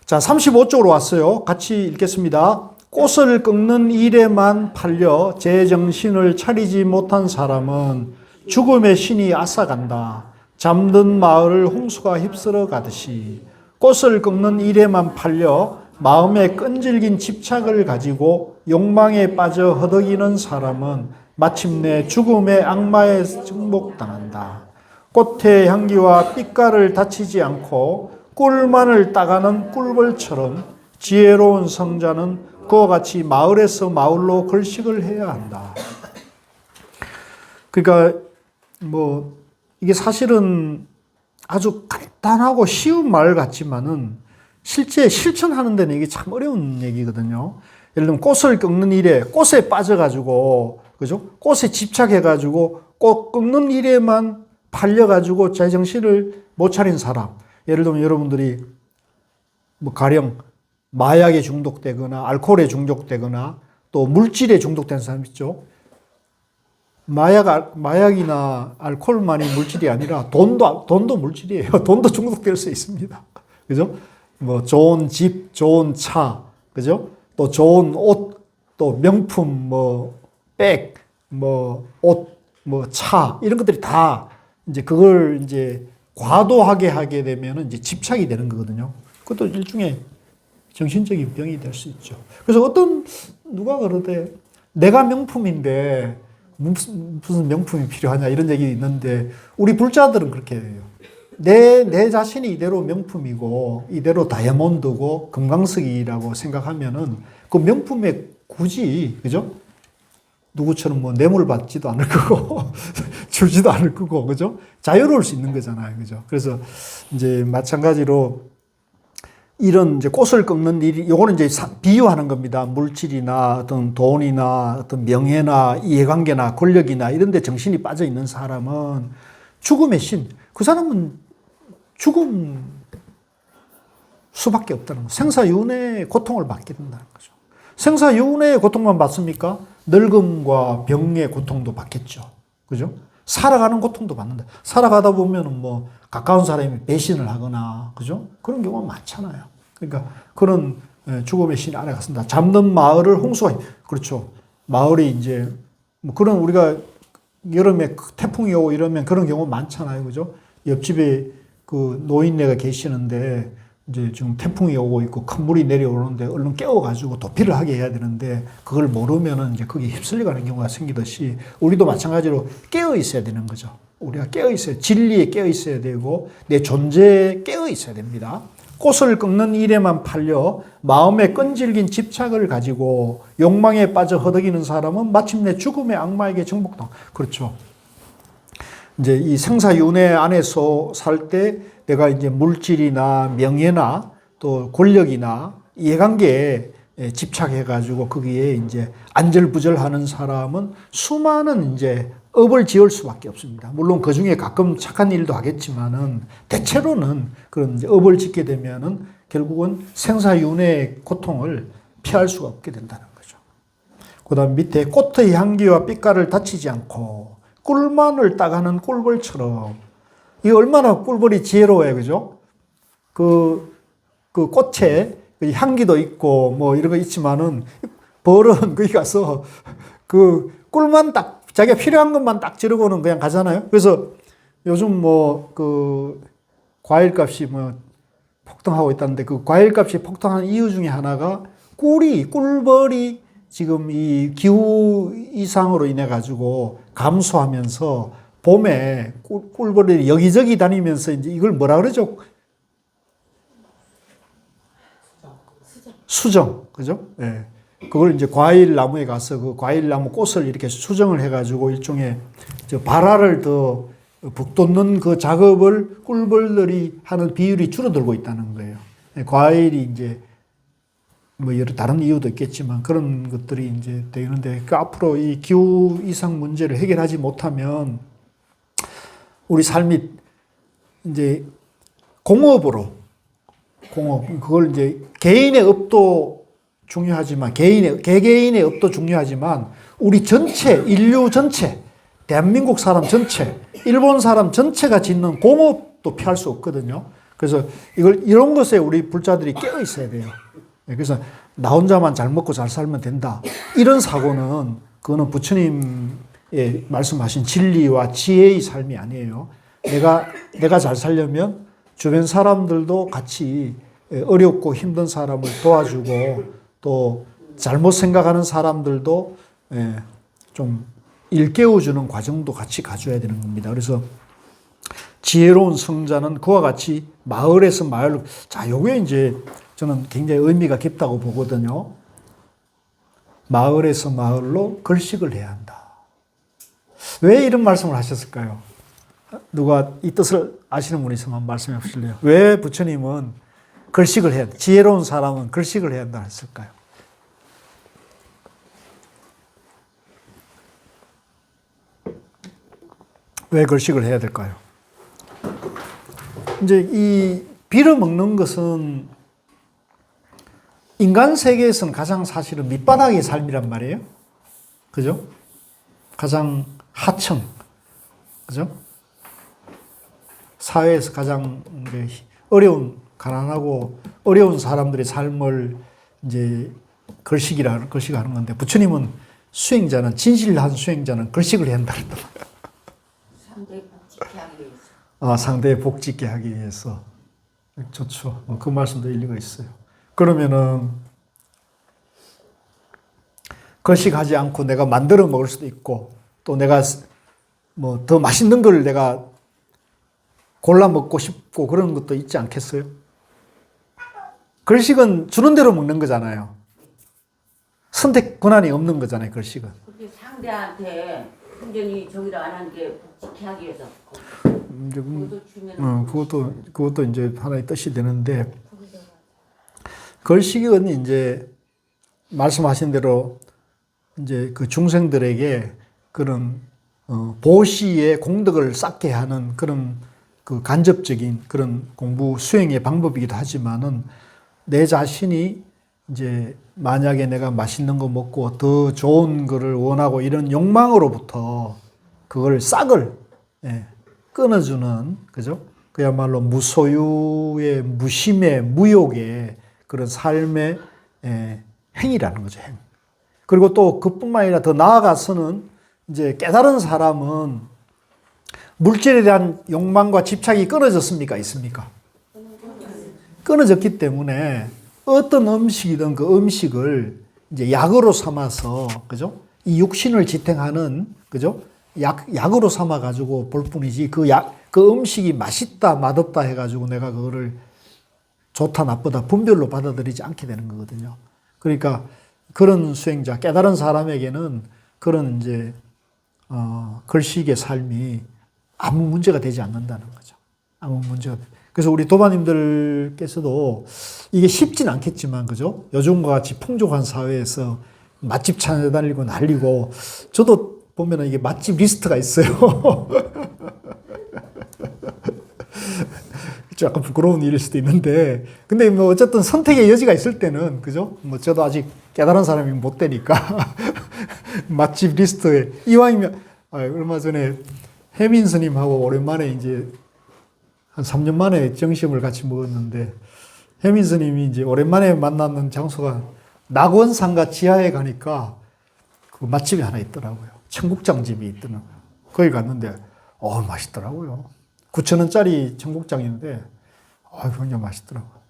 자, 35쪽으로 왔어요. 같이 읽겠습니다. 꽃을 꺾는 일에만 팔려 제 정신을 차리지 못한 사람은 죽음의 신이 앗아간다. 잠든 마을을 홍수가 휩쓸어 가듯이 꽃을 꺾는 일에만 팔려 마음에 끈질긴 집착을 가지고 욕망에 빠져 허덕이는 사람은 마침내 죽음의 악마에 증복당한다. 꽃의 향기와 빛깔을 다치지 않고 꿀만을 따가는 꿀벌처럼 지혜로운 성자는 그와 같이 마을에서 마을로 걸식을 해야 한다. 그러니까 뭐 이게 사실은 아주 간단하고 쉬운 말 같지만은 실제 실천하는 데는 이게 참 어려운 얘기거든요. 예를 들면 꽃을 꺾는 일에 꽃에 빠져가지고 그죠? 꽃에 집착해가지고 꽃 꺾는 일에만 팔려가지고 제 정신을 못 차린 사람. 예를 들면 여러분들이 뭐 가령 마약에 중독되거나 알코올에 중독되거나 또 물질에 중독된 사람 있죠. 마약이나 알코올만이 물질이 아니라 돈도 물질이에요. 돈도 중독될 수 있습니다. 그죠? 뭐 좋은 집, 좋은 차, 그죠? 또 좋은 옷, 또 명품, 뭐 백, 뭐 옷, 뭐 차 이런 것들이 다 이제 그걸 이제 과도하게 하게 되면은 이제 집착이 되는 거거든요. 그것도 일종의 정신적인 병이 될 수 있죠. 그래서 누가 그러대 내가 명품인데 무슨 명품이 필요하냐 이런 얘기 있는데 우리 불자들은 그렇게 해요. 내 자신이 이대로 명품이고 이대로 다이아몬드고 금강석이라고 생각하면은 그 명품에 굳이 그죠? 누구처럼 뭐 뇌물 받지도 않을 거고 주지도 않을 거고 그죠? 자유로울 수 있는 거잖아요. 그죠? 그래서 이제 마찬가지로 이런 이제 꽃을 꺾는 일이 요거는 이제 비유하는 겁니다. 물질이나 어떤 돈이나 어떤 명예나 이해관계나 권력이나 이런 데 정신이 빠져 있는 사람은 죽음의 신. 그 사람은 죽음 수밖에 없다는 거죠. 생사윤회의 고통을 받게 된다는 거죠. 생사윤회의 고통만 받습니까? 늙음과 병의 고통도 받겠죠. 그죠? 살아가는 고통도 받는다. 살아가다 보면은 뭐 가까운 사람이 배신을 하거나 그죠? 그런 경우가 많잖아요. 그러니까 그런 죽음의 신 안에 갔습니다. 잠든 마을을 홍수가 그렇죠. 마을이 이제 뭐 그런 우리가 여름에 태풍이 오고 이러면 그런 경우 많잖아요. 그죠? 옆집에 그 노인네가 계시는데 이제 지금 태풍이 오고 있고 큰 물이 내려오는데 얼른 깨워가지고 도피를 하게 해야 되는데 그걸 모르면은 이제 거기에 휩쓸려가는 경우가 생기듯이 우리도 마찬가지로 깨어 있어야 되는 거죠. 우리가 깨어 있어야, 진리에 깨어 있어야 되고 내 존재에 깨어 있어야 됩니다. 꽃을 꺾는 일에만 팔려 마음에 끈질긴 집착을 가지고 욕망에 빠져 허덕이는 사람은 마침내 죽음의 악마에게 정복당. 그렇죠. 이제 이 생사윤회 안에서 살 때 내가 이제 물질이나 명예나 또 권력이나 이해관계에 집착해가지고 거기에 이제 안절부절하는 사람은 수많은 이제 업을 지을 수밖에 없습니다. 물론 그 중에 가끔 착한 일도 하겠지만은 대체로는 그런 이제 업을 짓게 되면은 결국은 생사윤회의 고통을 피할 수가 없게 된다는 거죠. 그 다음 밑에 꽃의 향기와 빛깔을 다치지 않고 꿀만을 따가는 꿀벌처럼 이 얼마나 꿀벌이 지혜로워요, 그죠? 그 꽃에 향기도 있고 뭐 이런 거 있지만은 벌은 거기 가서 그 꿀만 딱 자기가 필요한 것만 딱 지르고는 그냥 가잖아요. 그래서 요즘 뭐 그 과일값이 뭐 폭등하고 있다는데 그 과일값이 폭등한 이유 중에 하나가 꿀벌이 지금 이 기후 이상으로 인해 가지고 감소하면서 봄에 꿀벌이 여기저기 다니면서 이제 이걸 뭐라 그러죠? 수정, 그죠? 예. 그걸 이제 과일 나무에 가서 그 과일 나무 꽃을 이렇게 수정을 해가지고 일종의 발화를 더 북돋는 그 작업을 꿀벌들이 하는 비율이 줄어들고 있다는 거예요. 예, 과일이 이제 뭐 여러 다른 이유도 있겠지만 그런 것들이 이제 되는데 그 앞으로 이 기후 이상 문제를 해결하지 못하면 우리 삶이 이제 공업 그걸 이제 개인의 업도 중요하지만 개개인의 업도 중요하지만 우리 전체 인류 전체 대한민국 사람 전체 일본 사람 전체가 짓는 공업도 피할 수 없거든요. 그래서 이런 것에 우리 불자들이 깨어 있어야 돼요. 그래서 나 혼자만 잘 먹고 잘 살면 된다. 이런 사고는 그거는 부처님의 말씀하신 진리와 지혜의 삶이 아니에요. 내가 잘 살려면 주변 사람들도 같이 어렵고 힘든 사람을 도와주고 또 잘못 생각하는 사람들도 좀 일깨워주는 과정도 같이 가져야 되는 겁니다. 그래서 지혜로운 성자는 그와 같이 마을에서 마을로, 자, 요게 이제 저는 굉장히 의미가 깊다고 보거든요. 마을에서 마을로 걸식을 해야 한다. 왜 이런 말씀을 하셨을까요? 누가 이 뜻을 아시는 분이 있으면 말씀해 보실래요? 왜 부처님은 걸식을 해야 돼? 지혜로운 사람은 걸식을 해야 한다 했을까요? 왜 걸식을 해야 될까요? 이제 이 빌어먹는 것은 인간 세계에서는 가장 사실은 밑바닥의 삶이란 말이에요. 그죠? 가장 하층. 그죠? 사회에서 가장 어려운, 가난하고 어려운 사람들의 삶을 이제 걸식하는 건데, 부처님은 수행자는, 진실한 수행자는 걸식을 해야 한다. 상대의 복짓게 하기 위해서. 상대의 복짓게 하기 위해서. 좋죠. 그 말씀도 일리가 있어요. 그러면은, 걸식하지 않고 내가 만들어 먹을 수도 있고, 또 내가 뭐 더 맛있는 걸 내가 골라 먹고 싶고 그런 것도 있지 않겠어요? 걸식은 주는 대로 먹는 거잖아요. 선택 권한이 없는 거잖아요, 걸식은. 그게 상대한테 완전히 저기를 안 하는 게 복직해 하기 위해서. 그것도 주면. 그것도 이제 하나의 뜻이 되는데, 걸식은 이제 말씀하신 대로 이제 그 중생들에게 그런 보시의 공덕을 쌓게 하는 그런 그 간접적인 그런 공부 수행의 방법이기도 하지만은 내 자신이 이제 만약에 내가 맛있는 거 먹고 더 좋은 거를 원하고 이런 욕망으로부터 그걸 싹을 끊어주는, 그죠? 그야말로 무소유의 무심의 무욕의 그런 삶의 행위라는 거죠, 행. 그리고 또 그뿐만 아니라 더 나아가서는 이제 깨달은 사람은 물질에 대한 욕망과 집착이 끊어졌습니까? 있습니까? 끊어졌기 때문에 어떤 음식이든 그 음식을 이제 약으로 삼아서, 그죠? 이 육신을 지탱하는, 그죠? 약으로 삼아가지고 볼 뿐이지 그 음식이 맛있다, 맛없다 해가지고 내가 그거를 좋다, 나쁘다 분별로 받아들이지 않게 되는 거거든요. 그러니까 그런 수행자, 깨달은 사람에게는 그런 이제, 걸식의 삶이 아무 문제가 되지 않는다는 거죠. 아무 문제가. 그래서 우리 도마님들께서도 이게 쉽진 않겠지만, 그죠? 요즘과 같이 풍족한 사회에서 맛집 찾아다니고 난리고, 저도 보면은 이게 맛집 리스트가 있어요. 약간 부끄러운 일일 수도 있는데, 근데 뭐 어쨌든 선택의 여지가 있을 때는, 그죠? 뭐 저도 아직 깨달은 사람이 못 되니까 맛집 리스트에 이왕이면, 얼마 전에 혜민 스님하고 오랜만에 이제 한 3년 만에 정심을 같이 먹었는데, 혜민 스님이 이제 오랜만에 만나는 장소가 낙원상가 지하에 가니까 그 맛집이 하나 있더라고요. 청국장집이 있더라고요. 거기 갔는데, 맛있더라고요. 9,000원짜리 청국장인데, 굉장히 맛있더라고요.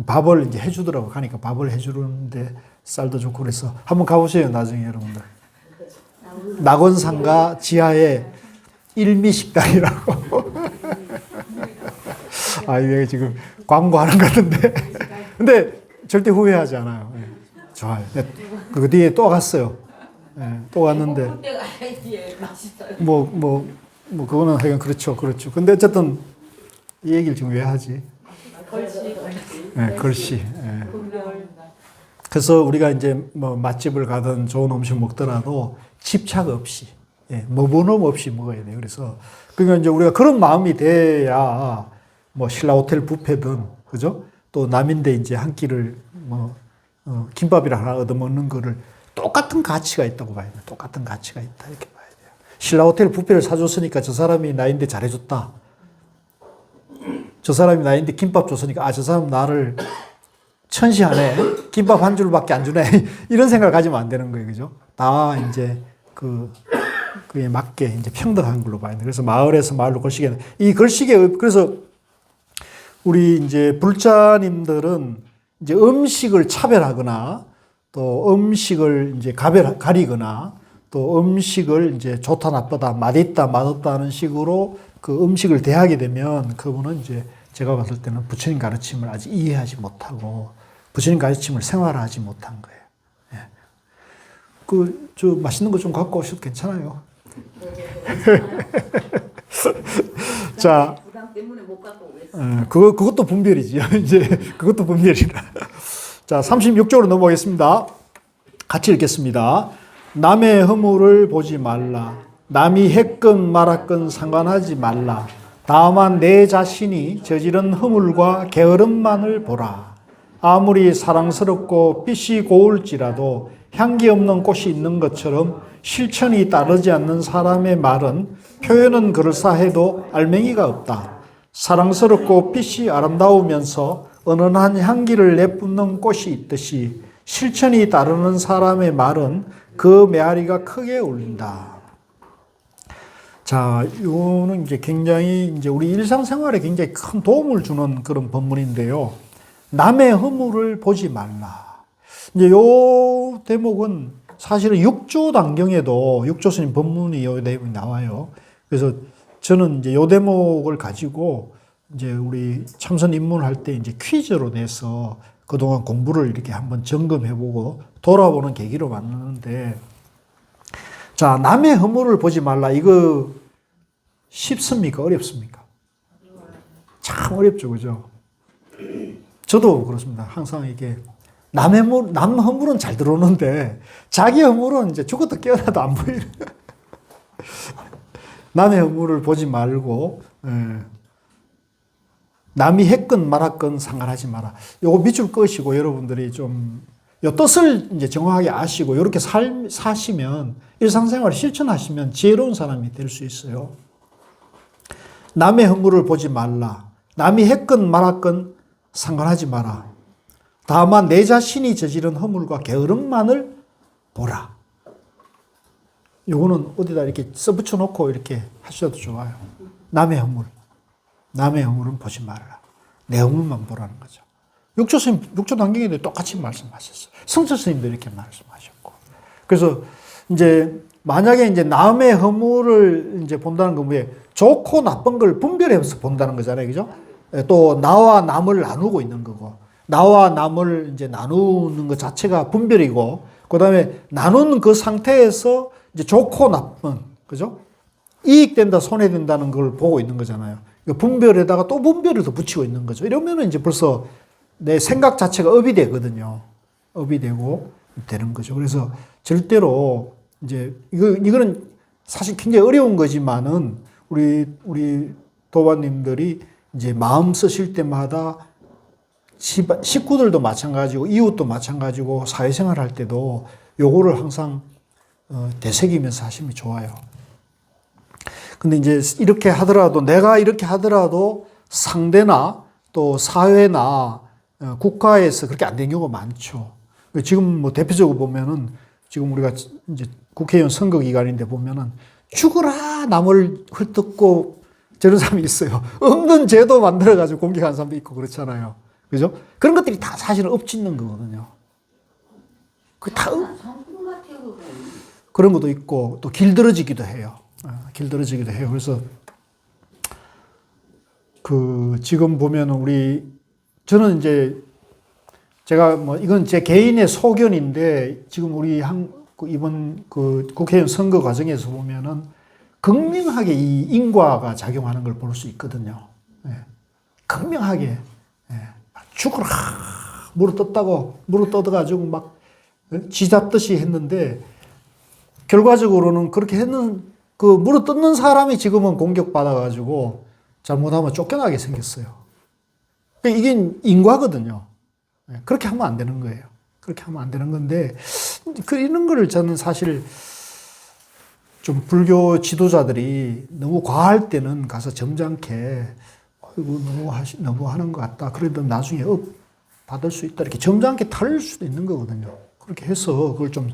밥을 이제 해주더라고요. 가니까 밥을 해주는데 쌀도 좋고 그래서 한번 가보세요. 나중에 여러분들. 낙원상가 지하에 일미식당이라고. 이게 지금 광고하는 것 같은데. 근데 절대 후회하지 않아요. 네, 좋아요. 네, 그 뒤에 또 갔어요. 네, 또 갔는데. 그때 가야지 맛있어요. 그거는 하여간 그렇죠. 근데 어쨌든 이 얘기를 지금 왜 하지? 걸씨. 네, 글씨. 네. 그래서 우리가 이제 뭐 맛집을 가든 좋은 음식 먹더라도 집착 없이, 머무름 없이 먹어야 돼요. 그래서 그러니까 이제 우리가 그런 마음이 돼야 뭐 신라 호텔 뷔페든 그죠? 또 남인데 이제 한 끼를 김밥이라 하나 얻어 먹는 거를 똑같은 가치가 있다고 봐야 돼요. 똑같은 가치가 있다 이렇게 봐야 돼요. 신라 호텔 뷔페를 사줬으니까 저 사람이 나인데 잘해줬다. 저 사람이 나인데 김밥 줬으니까 저 사람 나를 천시하네. 김밥 한 줄밖에 안 주네. 이런 생각을 가지면 안 되는 거예요. 그죠? 다 이제 그에 맞게 이제 평등한 걸로 봐야 돼. 그래서 마을에서 마을로 걸시게. 이 걸시계, 그래서 우리 이제 불자님들은 이제 음식을 차별하거나 또 음식을 이제 가리거나 또 음식을 이제 좋다 나쁘다 맛있다 맛없다 하는 식으로 그 음식을 대하게 되면 그분은 이제 제가 봤을 때는 부처님 가르침을 아직 이해하지 못하고 부처님 가르침을 생활하지 못한 거예요. 저 맛있는 거 좀 갖고 오셔도 괜찮아요. 자, 부담 때문에 못 갖고 오겠어요. 그것도 분별이지. 이제 그것도 분별이라. 자, 36쪽으로 넘어가겠습니다. 같이 읽겠습니다. 남의 허물을 보지 말라. 남이 했건 말았건 상관하지 말라. 다만 내 자신이 저지른 허물과 게으름만을 보라. 아무리 사랑스럽고 빛이 고울지라도 향기 없는 꽃이 있는 것처럼 실천이 따르지 않는 사람의 말은 표현은 그럴싸해도 알맹이가 없다. 사랑스럽고 빛이 아름다우면서 은은한 향기를 내뿜는 꽃이 있듯이 실천이 따르는 사람의 말은 그 메아리가 크게 울린다. 자, 이거는 이제 굉장히 이제 우리 일상생활에 굉장히 큰 도움을 주는 그런 본문인데요. 남의 허물을 보지 말라. 이제 요 대목은 사실은 육조단경에도 육조스님 본문이 요 대목이 나와요. 그래서 저는 이제 요 대목을 가지고 이제 우리 참선 입문할 때 이제 퀴즈로 내서 그동안 공부를 이렇게 한번 점검해보고 돌아보는 계기로 만드는데, 자, 남의 허물을 보지 말라. 이거 쉽습니까? 어렵습니까? 참 어렵죠, 그죠? 저도 그렇습니다. 항상 이게 남 허물은 잘 들어오는데 자기 허물은 이제 죽었다 깨어나도 안 보이는. 남의 허물을 보지 말고, 남이 했건 말았건 상관하지 마라. 요거 밑줄 끄시고 여러분들이 좀 요 뜻을 이제 정확하게 아시고 이렇게 사시면 일상생활을 실천하시면 지혜로운 사람이 될 수 있어요. 남의 허물을 보지 말라. 남이 했건 말았건 상관하지 마라. 다만 내 자신이 저지른 허물과 게으름만을 보라. 요거는 어디다 이렇게 써붙여 놓고 이렇게 하셔도 좋아요. 남의 허물은 보지 말라. 내 허물만 보라는 거죠. 육조단경에도 똑같이 말씀하셨어요. 성철 스님도 이렇게 말씀하셨고. 그래서 이제 만약에 이제 남의 허물을 이제 본다는 건 뭐예요? 좋고 나쁜 걸 분별해서 본다는 거잖아요. 그죠? 또 나와 남을 나누고 있는 거고. 나와 남을 이제 나누는 것 자체가 분별이고, 그 다음에 나누는 그 상태에서 이제 좋고 나쁜, 그죠? 이익된다, 손해된다는 걸 보고 있는 거잖아요. 분별에다가 또 분별을 더 붙이고 있는 거죠. 이러면은 이제 벌써 내 생각 자체가 업이 되거든요. 업이 되고 되는 거죠. 그래서 절대로 이제 이거는 사실 굉장히 어려운 거지만은 우리 도반님들이 이제 마음 쓰실 때마다 식구들도 마찬가지고 이웃도 마찬가지고 사회생활 할 때도 요거를 항상 되새기면서 하시면 좋아요. 근데 이제 이렇게 하더라도 내가 이렇게 하더라도 상대나 또 사회나 국가에서 그렇게 안 된 경우가 많죠. 지금 뭐 대표적으로 보면은 지금 우리가 이제 국회의원 선거 기간인데 보면은 죽어라 남을 헐뜯고 저런 사람이 있어요. 없는 제도 만들어가지고 공격하는 사람도 있고 그렇잖아요. 그죠? 그런 것들이 다 사실은 엎짓는 거거든요. 그다 성품 같아요, 그거. 그런 것도 있고 또 길들어지기도 해요. 길들어지기도 해요. 그래서 그 지금 보면 저는 이제 제가 뭐 이건 제 개인의 소견인데 지금 우리 이번 그 국회의원 선거 과정에서 보면은 극명하게 이 인과가 작용하는 걸 볼 수 있거든요. 예. 극명하게 죽어라 물어 뜯어가지고 막 쥐잡듯이 했는데 결과적으로는 그렇게 했는 그 물어 뜯는 사람이 지금은 공격받아가지고 잘못하면 쫓겨나게 생겼어요. 이게 인과거든요. 그렇게 하면 안 되는 거예요. 그렇게 하면 안 되는 건데 이런 거를 저는 사실 좀 불교 지도자들이 너무 과할 때는 가서 점잖게 너무 하는 것 같다. 그래도 나중에 받을 수 있다. 이렇게 점잖게 탈 수도 있는 거거든요. 그렇게 해서 그걸 좀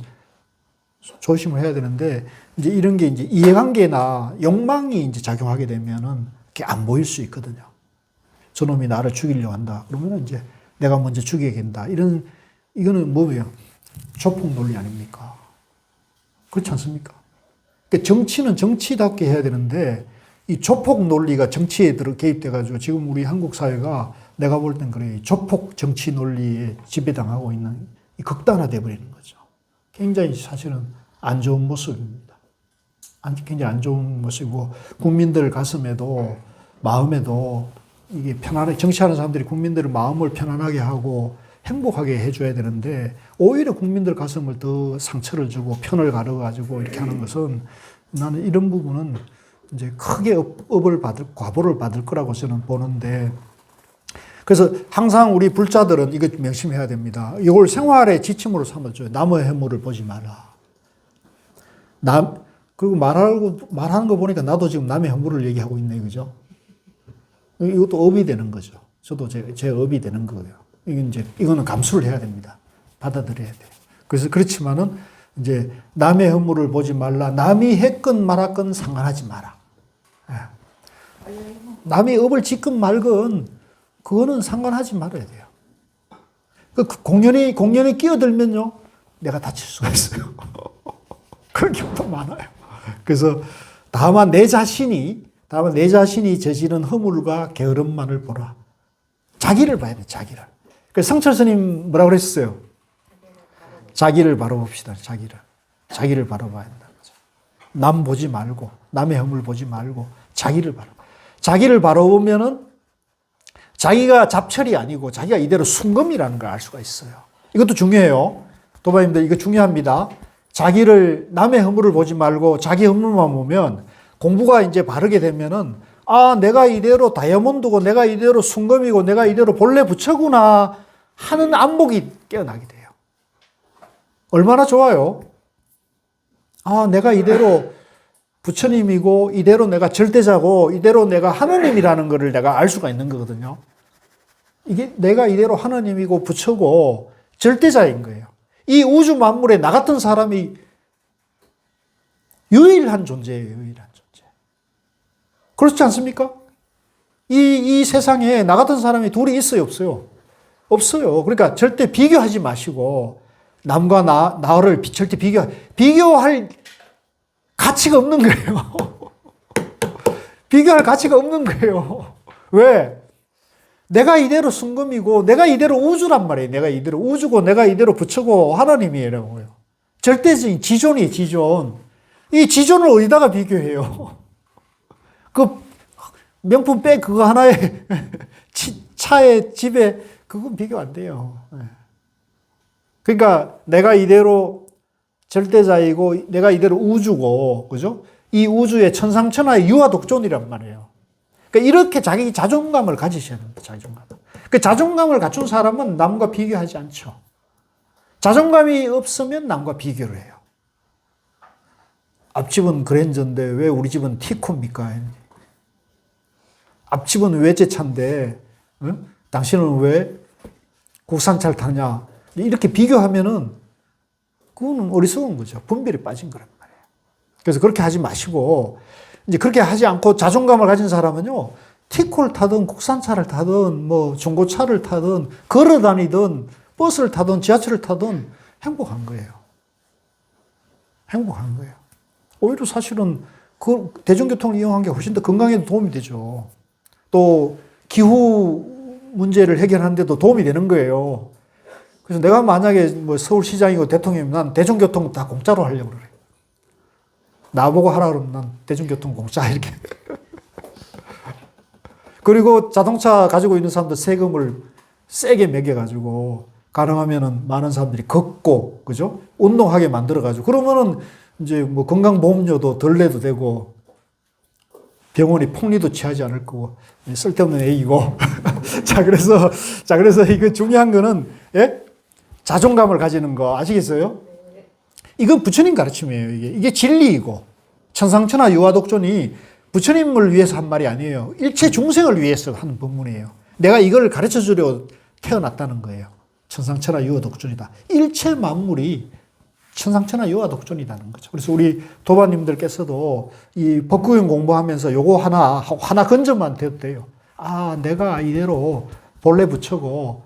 조심을 해야 되는데 이제 이런 게 이제 이해관계나 욕망이 이제 작용하게 되면은 그게 안 보일 수 있거든요. 저놈이 나를 죽이려고 한다. 그러면은 이제 내가 먼저 죽여야겠다. 이거는 뭐예요? 조폭 논리 아닙니까? 그렇지 않습니까? 그러니까 정치는 정치답게 해야 되는데 이 조폭 논리가 정치에 개입돼가지고 지금 우리 한국 사회가 내가 볼 땐 그래. 조폭 정치 논리에 지배당하고 있는 이 극단화돼 버리는 거죠. 굉장히 사실은 안 좋은 모습입니다. 굉장히 안 좋은 모습이고 국민들 가슴에도 마음에도 이게 편안하게 정치하는 사람들이 국민들의 마음을 편안하게 하고 행복하게 해줘야 되는데 오히려 국민들 가슴을 더 상처를 주고 편을 가려가지고 이렇게 하는 것은 나는 이런 부분은 이제 크게 과보를 받을 거라고 저는 보는데 그래서 항상 우리 불자들은 이거 명심해야 됩니다. 이걸 생활의 지침으로 삼아줘요. 남의 해물을 보지 마라. 그리고 말하는 거 보니까 나도 지금 남의 해물을 얘기하고 있네, 그죠? 이것도 업이 되는 거죠. 저도 제 업이 되는 거예요. 이거는 감수를 해야 됩니다. 받아들여야 돼요. 그래서 그렇지만은 이제 남의 허물을 보지 말라. 남이 했건 말았건 상관하지 마라. 남이 업을 짓건 말건 그거는 상관하지 말아야 돼요. 그 공연이 끼어들면요, 내가 다칠 수가 있어요. 그런 경우도 많아요. 그래서 다만 내 자신이 저지른 허물과 게으름만을 보라. 자기를 봐야 돼, 자기를. 그래서 성철 스님 뭐라고 그랬어요? 자기를 바라봅시다, 자기를 바라봐야 된다는 거죠. 남 보지 말고, 남의 허물 보지 말고, 자기를 바라보면은 자기가 잡철이 아니고 자기가 이대로 순금이라는 걸 알 수가 있어요. 이것도 중요해요. 도바님들 이거 중요합니다. 남의 허물을 보지 말고 자기 허물만 보면 공부가 이제 바르게 되면은 내가 이대로 다이아몬드고 내가 이대로 순금이고 내가 이대로 본래 부처구나 하는 안목이 깨어나게 돼요. 얼마나 좋아요. 내가 이대로 부처님이고 이대로 내가 절대자고 이대로 내가 하느님이라는 것을 내가 알 수가 있는 거거든요. 이게 내가 이대로 하느님이고 부처고 절대자인 거예요. 이 우주 만물에 나 같은 사람이 유일한 존재예요. 유일한 존재. 그렇지 않습니까? 이 세상에 나 같은 사람이 둘이 있어요? 없어요? 없어요. 그러니까 절대 비교하지 마시고 남과 나를 절대 비교할 가치가 없는 거예요. 비교할 가치가 없는 거예요. 왜? 내가 이대로 순금이고 내가 이대로 우주란 말이에요. 내가 이대로 우주고 내가 이대로 부처고 하나님이라고요. 절대적인 지존이에요. 지존. 이 지존을 어디다가 비교해요? 그 명품 백 그거 하나에 차에 집에 그건 비교 안 돼요. 그러니까 내가 이대로 절대자이고 내가 이대로 우주고 그죠? 이 우주의 천상천하의 유아독존이란 말이에요. 그러니까 이렇게 자기 자존감을 가지셔야 됩니다. 자존감. 그 자존감을 갖춘 사람은 남과 비교하지 않죠. 자존감이 없으면 남과 비교를 해요. 앞집은 그랜저인데 왜 우리 집은 티코입니까? 앞집은 외제차인데 당신은 왜 국산차를 타냐? 이렇게 비교하면은 그거는 어리석은 거죠. 분별이 빠진 거란 말이에요. 그래서 그렇게 하지 마시고 이제 그렇게 하지 않고 자존감을 가진 사람은요. 티콜 타든 국산차를 타든 뭐 중고차를 타든 걸어 다니든 버스를 타든 지하철을 타든 행복한 거예요. 행복한 거예요. 오히려 사실은 그 대중교통을 이용한 게 훨씬 더 건강에도 도움이 되죠. 또 기후 문제를 해결하는데도 도움이 되는 거예요. 그래서 내가 만약에 뭐 서울시장이고 대통령이면 난 대중교통 다 공짜로 하려고 그래. 나보고 하라 그러면 난 대중교통 공짜 이렇게. 그리고 자동차 가지고 있는 사람들 세금을 세게 매겨가지고 가능하면은 많은 사람들이 걷고, 그죠? 운동하게 만들어가지고 그러면은 이제 뭐 건강보험료도 덜 내도 되고 병원이 폭리도 취하지 않을 거고 쓸데없는 얘기고. 자, 그래서 이거 중요한 거는, 예? 자존감을 가지는 거 아시겠어요? 이건 부처님 가르침이에요. 이게 진리이고 천상천하 유화독존이 부처님을 위해서 한 말이 아니에요. 일체 중생을 위해서 하는 법문이에요. 내가 이걸 가르쳐 주려고 태어났다는 거예요. 천상천하 유화독존이다. 일체 만물이 천상천하 유화독존이라는 거죠. 그래서 우리 도반님들께서도 이 법구경 공부하면서 요거 하나 건져만 돼도 돼요. 아, 내가 이대로 본래 부처고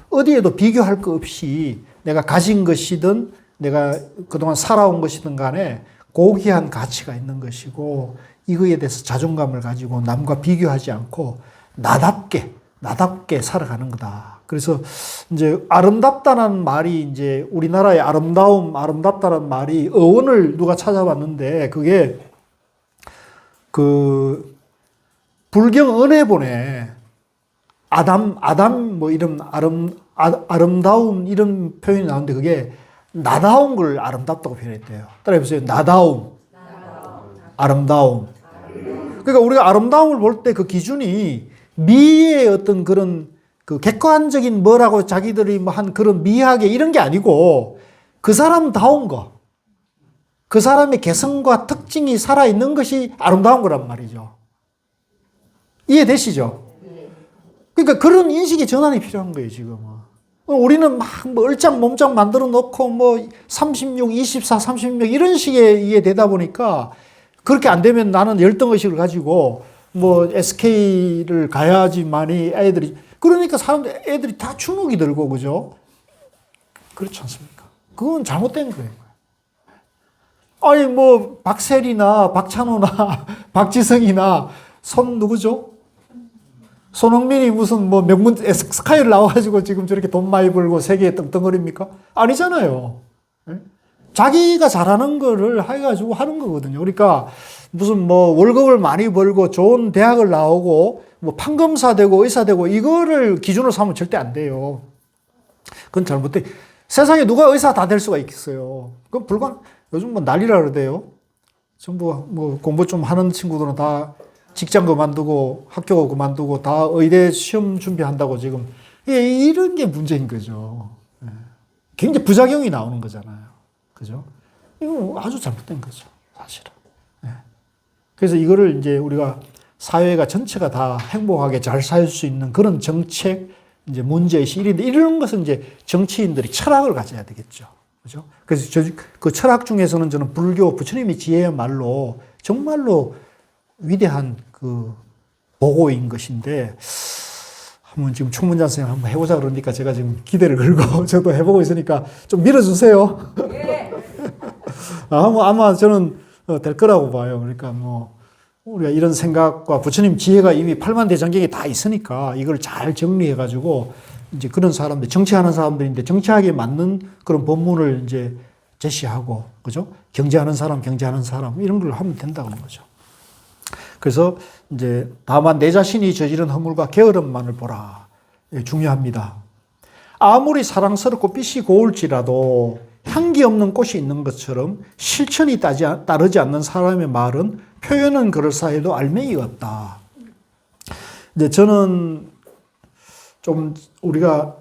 어디에도 비교할 거 없이 내가 가진 것이든 내가 그동안 살아온 것이든 간에 고귀한 가치가 있는 것이고 이거에 대해서 자존감을 가지고 남과 비교하지 않고 나답게 살아가는 거다. 그래서 이제 아름답다는 말이 이제 우리나라의 아름답다는 말이 어원을 누가 찾아봤는데 그게 그 불경 은혜본에 아담 뭐 이런 아름다움 이런 표현이 나오는데 그게 나다운 걸 아름답다고 표현했대요. 따라해보세요. 나다움. 아름다움. 그러니까 우리가 아름다움을 볼 때 그 기준이 미의 어떤 그런 그 객관적인 뭐라고 자기들이 뭐 한 그런 미학의 이런 게 아니고 그 사람다운 거. 그 사람의 개성과 특징이 살아있는 것이 아름다운 거란 말이죠. 이해되시죠? 그러니까 그런 인식의 전환이 필요한 거예요, 지금은. 우리는 막 뭐 얼짱 몸짱 만들어 놓고 뭐 36, 24, 36 이런 식의 이해 되다 보니까 그렇게 안 되면 나는 열등의식을 가지고 뭐 SK를 가야지만이 애들이 그러니까 애들이 다 주눅이 들고 그죠? 그렇지 않습니까? 그건 잘못된 거예요. 아니 뭐 박세리나 박찬호나 박지성이나 누구죠? 손흥민이 무슨 뭐 명문 스카이를 나와가지고 지금 저렇게 돈 많이 벌고 세계에 떵떵거립니까? 아니잖아요. 자기가 잘하는 거를 해가지고 하는 거거든요. 그러니까 무슨 뭐 월급을 많이 벌고 좋은 대학을 나오고 뭐 판검사 되고 의사 되고 이거를 기준으로 삼으면 절대 안 돼요. 그건 잘못돼. 세상에 누가 의사 다 될 수가 있겠어요. 그건 요즘 뭐 난리라 그러대요. 전부 뭐 공부 좀 하는 친구들은 다 직장 그만두고 학교 그만두고 다 의대 시험 준비한다고 지금 이런 게 문제인 거죠. 굉장히 부작용이 나오는 거잖아요. 그죠? 이거 아주 잘못된 거죠. 사실은. 그래서 이거를 이제 우리가 사회가 전체가 다 행복하게 잘 살 수 있는 그런 정책, 이제 문제의식 일인데 이런 것은 이제 정치인들이 철학을 가져야 되겠죠. 그죠? 그래서 그 철학 중에서는 저는 불교 부처님의 지혜야말로 정말로 위대한 그 보고인 것인데 한번 지금 총문장 선생님 한번 해보자 그러니까 제가 지금 기대를 걸고 저도 해보고 있으니까 좀 밀어주세요. 예. 아마 저는 될 거라고 봐요. 그러니까 뭐 우리가 이런 생각과 부처님 지혜가 이미 팔만대장경에 다 있으니까 이걸 잘 정리해가지고 이제 그런 사람들 정치하는 사람들인데 정치하게 맞는 그런 법문을 이제 제시하고 그죠? 경제하는 사람 이런 걸 하면 된다고 하는 거죠. 그래서 이제 다만 내 자신이 저지른 허물과 게으름만을 보라. 중요합니다. 아무리 사랑스럽고 빛이 고울지라도 향기 없는 꽃이 있는 것처럼 실천이 따르지 않는 사람의 말은 표현은 그럴싸해도 알맹이가 없다. 이제 저는 좀 우리가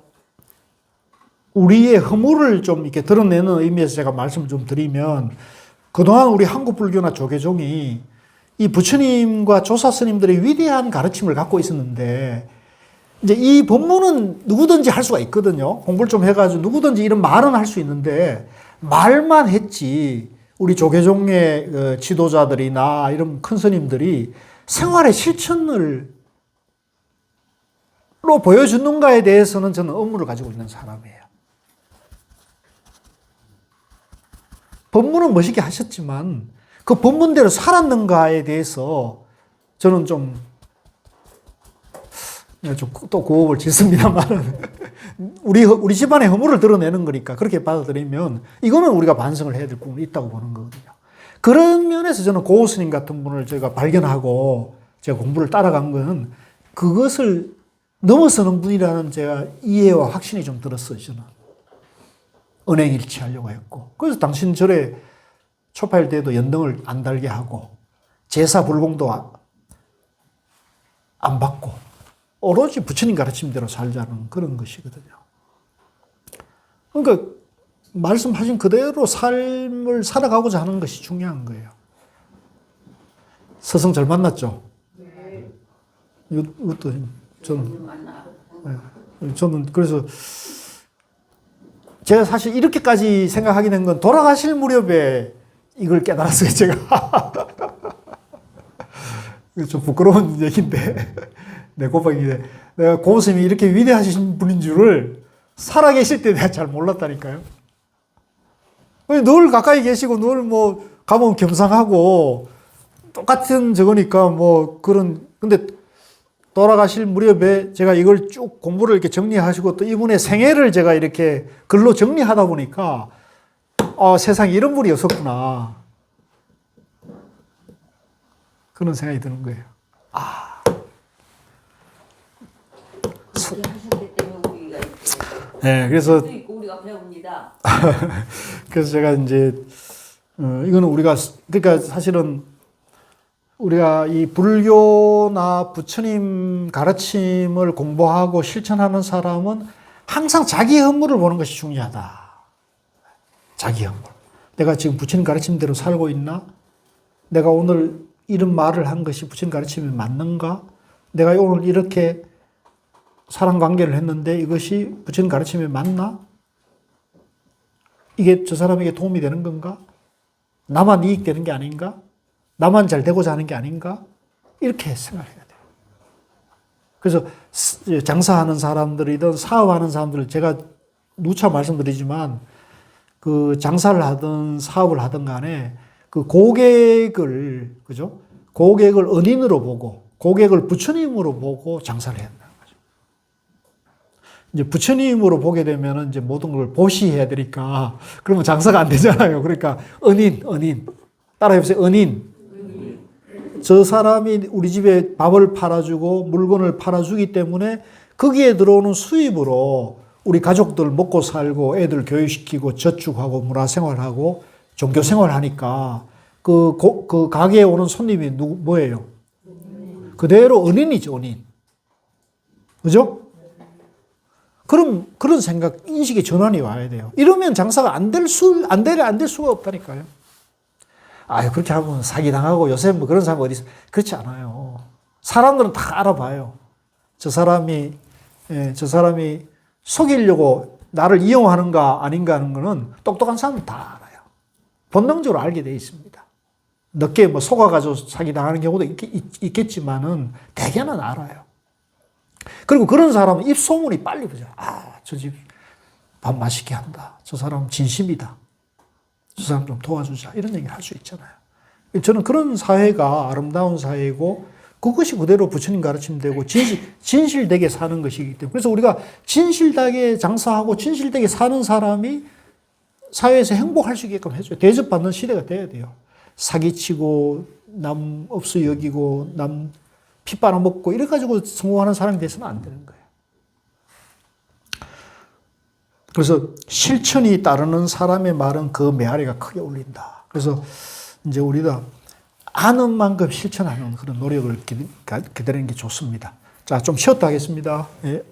우리의 허물을 좀 이렇게 드러내는 의미에서 제가 말씀을 좀 드리면 그동안 우리 한국 불교나 조계종이 이 부처님과 조사 스님들의 위대한 가르침을 갖고 있었는데 이제 이 법문은 누구든지 할 수가 있거든요. 공부를 좀 해가지고 누구든지 이런 말은 할 수 있는데 말만 했지 우리 조계종의 지도자들이나 이런 큰 스님들이 생활의 실천을 로 보여주는가에 대해서는 저는 의무를 가지고 있는 사람이에요. 법문은 멋있게 하셨지만 그 법문대로 살았는가에 대해서 저는 또 고업을 짓습니다만 우리 집안의 허물을 드러내는 거니까 그렇게 받아들이면 이거는 우리가 반성을 해야 될 부분이 있다고 보는 거거든요. 그런 면에서 저는 고우 스님 같은 분을 제가 발견하고 제가 공부를 따라간 거는 그것을 넘어서는 분이라는 제가 이해와 확신이 좀 들었어요, 저는. 은행일치하려고 했고. 그래서 당신 절에 초파일 때도 연등을 안 달게 하고, 제사 불공도 안 받고, 오로지 부처님 가르침대로 살자는 그런 것이거든요. 그러니까, 말씀하신 그대로 삶을 살아가고자 하는 것이 중요한 거예요. 스승 잘 만났죠? 네. 이것도 저는 그래서 제가 사실 이렇게까지 생각하게 된 건 돌아가실 무렵에 이걸 깨달았어요, 제가. 좀 부끄러운 얘기인데, 내 고백인데, 내가 고스님이 이렇게 위대하신 분인 줄을 살아계실 때 내가 잘 몰랐다니까요. 늘 가까이 계시고, 늘 뭐, 가면 겸상하고, 똑같은 저거니까 뭐, 근데 돌아가실 무렵에 제가 이걸 쭉 공부를 이렇게 정리하시고 또 이분의 생애를 제가 이렇게 글로 정리하다 보니까 세상에 이런 분이 없었구나. 그런 생각이 드는 거예요. 하셨기 때문에 우리가 네, 그래서 우리가 배웁니다. 그래서 제가 이제 이거는 우리가 그러니까 사실은 우리가 이 불교나 부처님 가르침을 공부하고 실천하는 사람은 항상 자기 허물을 보는 것이 중요하다. 자기 허물. 내가 지금 부처님 가르침대로 살고 있나? 내가 오늘 이런 말을 한 것이 부처님 가르침이 맞는가? 내가 오늘 이렇게 사람 관계를 했는데 이것이 부처님 가르침이 맞나? 이게 저 사람에게 도움이 되는 건가? 나만 이익되는 게 아닌가? 나만 잘 되고자 하는 게 아닌가? 이렇게 생각해야 돼요. 그래서 장사하는 사람들이든 사업하는 사람들, 제가 누차 말씀드리지만 그 장사를 하든 사업을 하든 간에 그 고객을, 그죠? 고객을 은인으로 보고 고객을 부처님으로 보고 장사를 해야 된다는 거죠. 이제 부처님으로 보게 되면 이제 모든 걸 보시해야 되니까 그러면 장사가 안 되잖아요. 그러니까 은인. 따라해보세요. 은인. 저 사람이 우리 집에 밥을 팔아주고 물건을 팔아주기 때문에 거기에 들어오는 수입으로 우리 가족들 먹고 살고 애들 교육시키고 저축하고 문화생활하고 종교생활하니까 그 가게에 오는 손님이 뭐예요? 그대로 은인이죠, 은인. 그죠? 그런 생각, 인식의 전환이 와야 돼요. 이러면 장사가 안 될 수가 없다니까요. 그렇게 하면 사기당하고 요새 뭐 그런 사람 어디 있어? 그렇지 않아요. 사람들은 다 알아봐요. 저 사람이 속이려고 나를 이용하는가 아닌가 하는 거는 똑똑한 사람은 다 알아요. 본능적으로 알게 돼 있습니다. 늦게 뭐 속아가지고 사기당하는 경우도 있겠지만은 대개는 알아요. 그리고 그런 사람은 입소문이 빨리 보죠. 저 집 밥 맛있게 한다. 저 사람 진심이다. 저 사람 좀 도와주자. 이런 얘기를 할 수 있잖아요. 저는 그런 사회가 아름다운 사회이고 그것이 그대로 부처님 가르침되고 진실되게 사는 것이기 때문에 그래서 우리가 진실되게 장사하고 진실되게 사는 사람이 사회에서 행복할 수 있게끔 해줘요. 대접받는 시대가 돼야 돼요. 사기치고 남 없어 여기고 남 피 빨아먹고 이래가지고 성공하는 사람이 돼서는 안 되는 거예요. 그래서 실천이 따르는 사람의 말은 그 메아리가 크게 울린다. 그래서 이제 우리가 아는 만큼 실천하는 그런 노력을 기다리는 게 좋습니다. 자, 좀 쉬었다 하겠습니다. 예.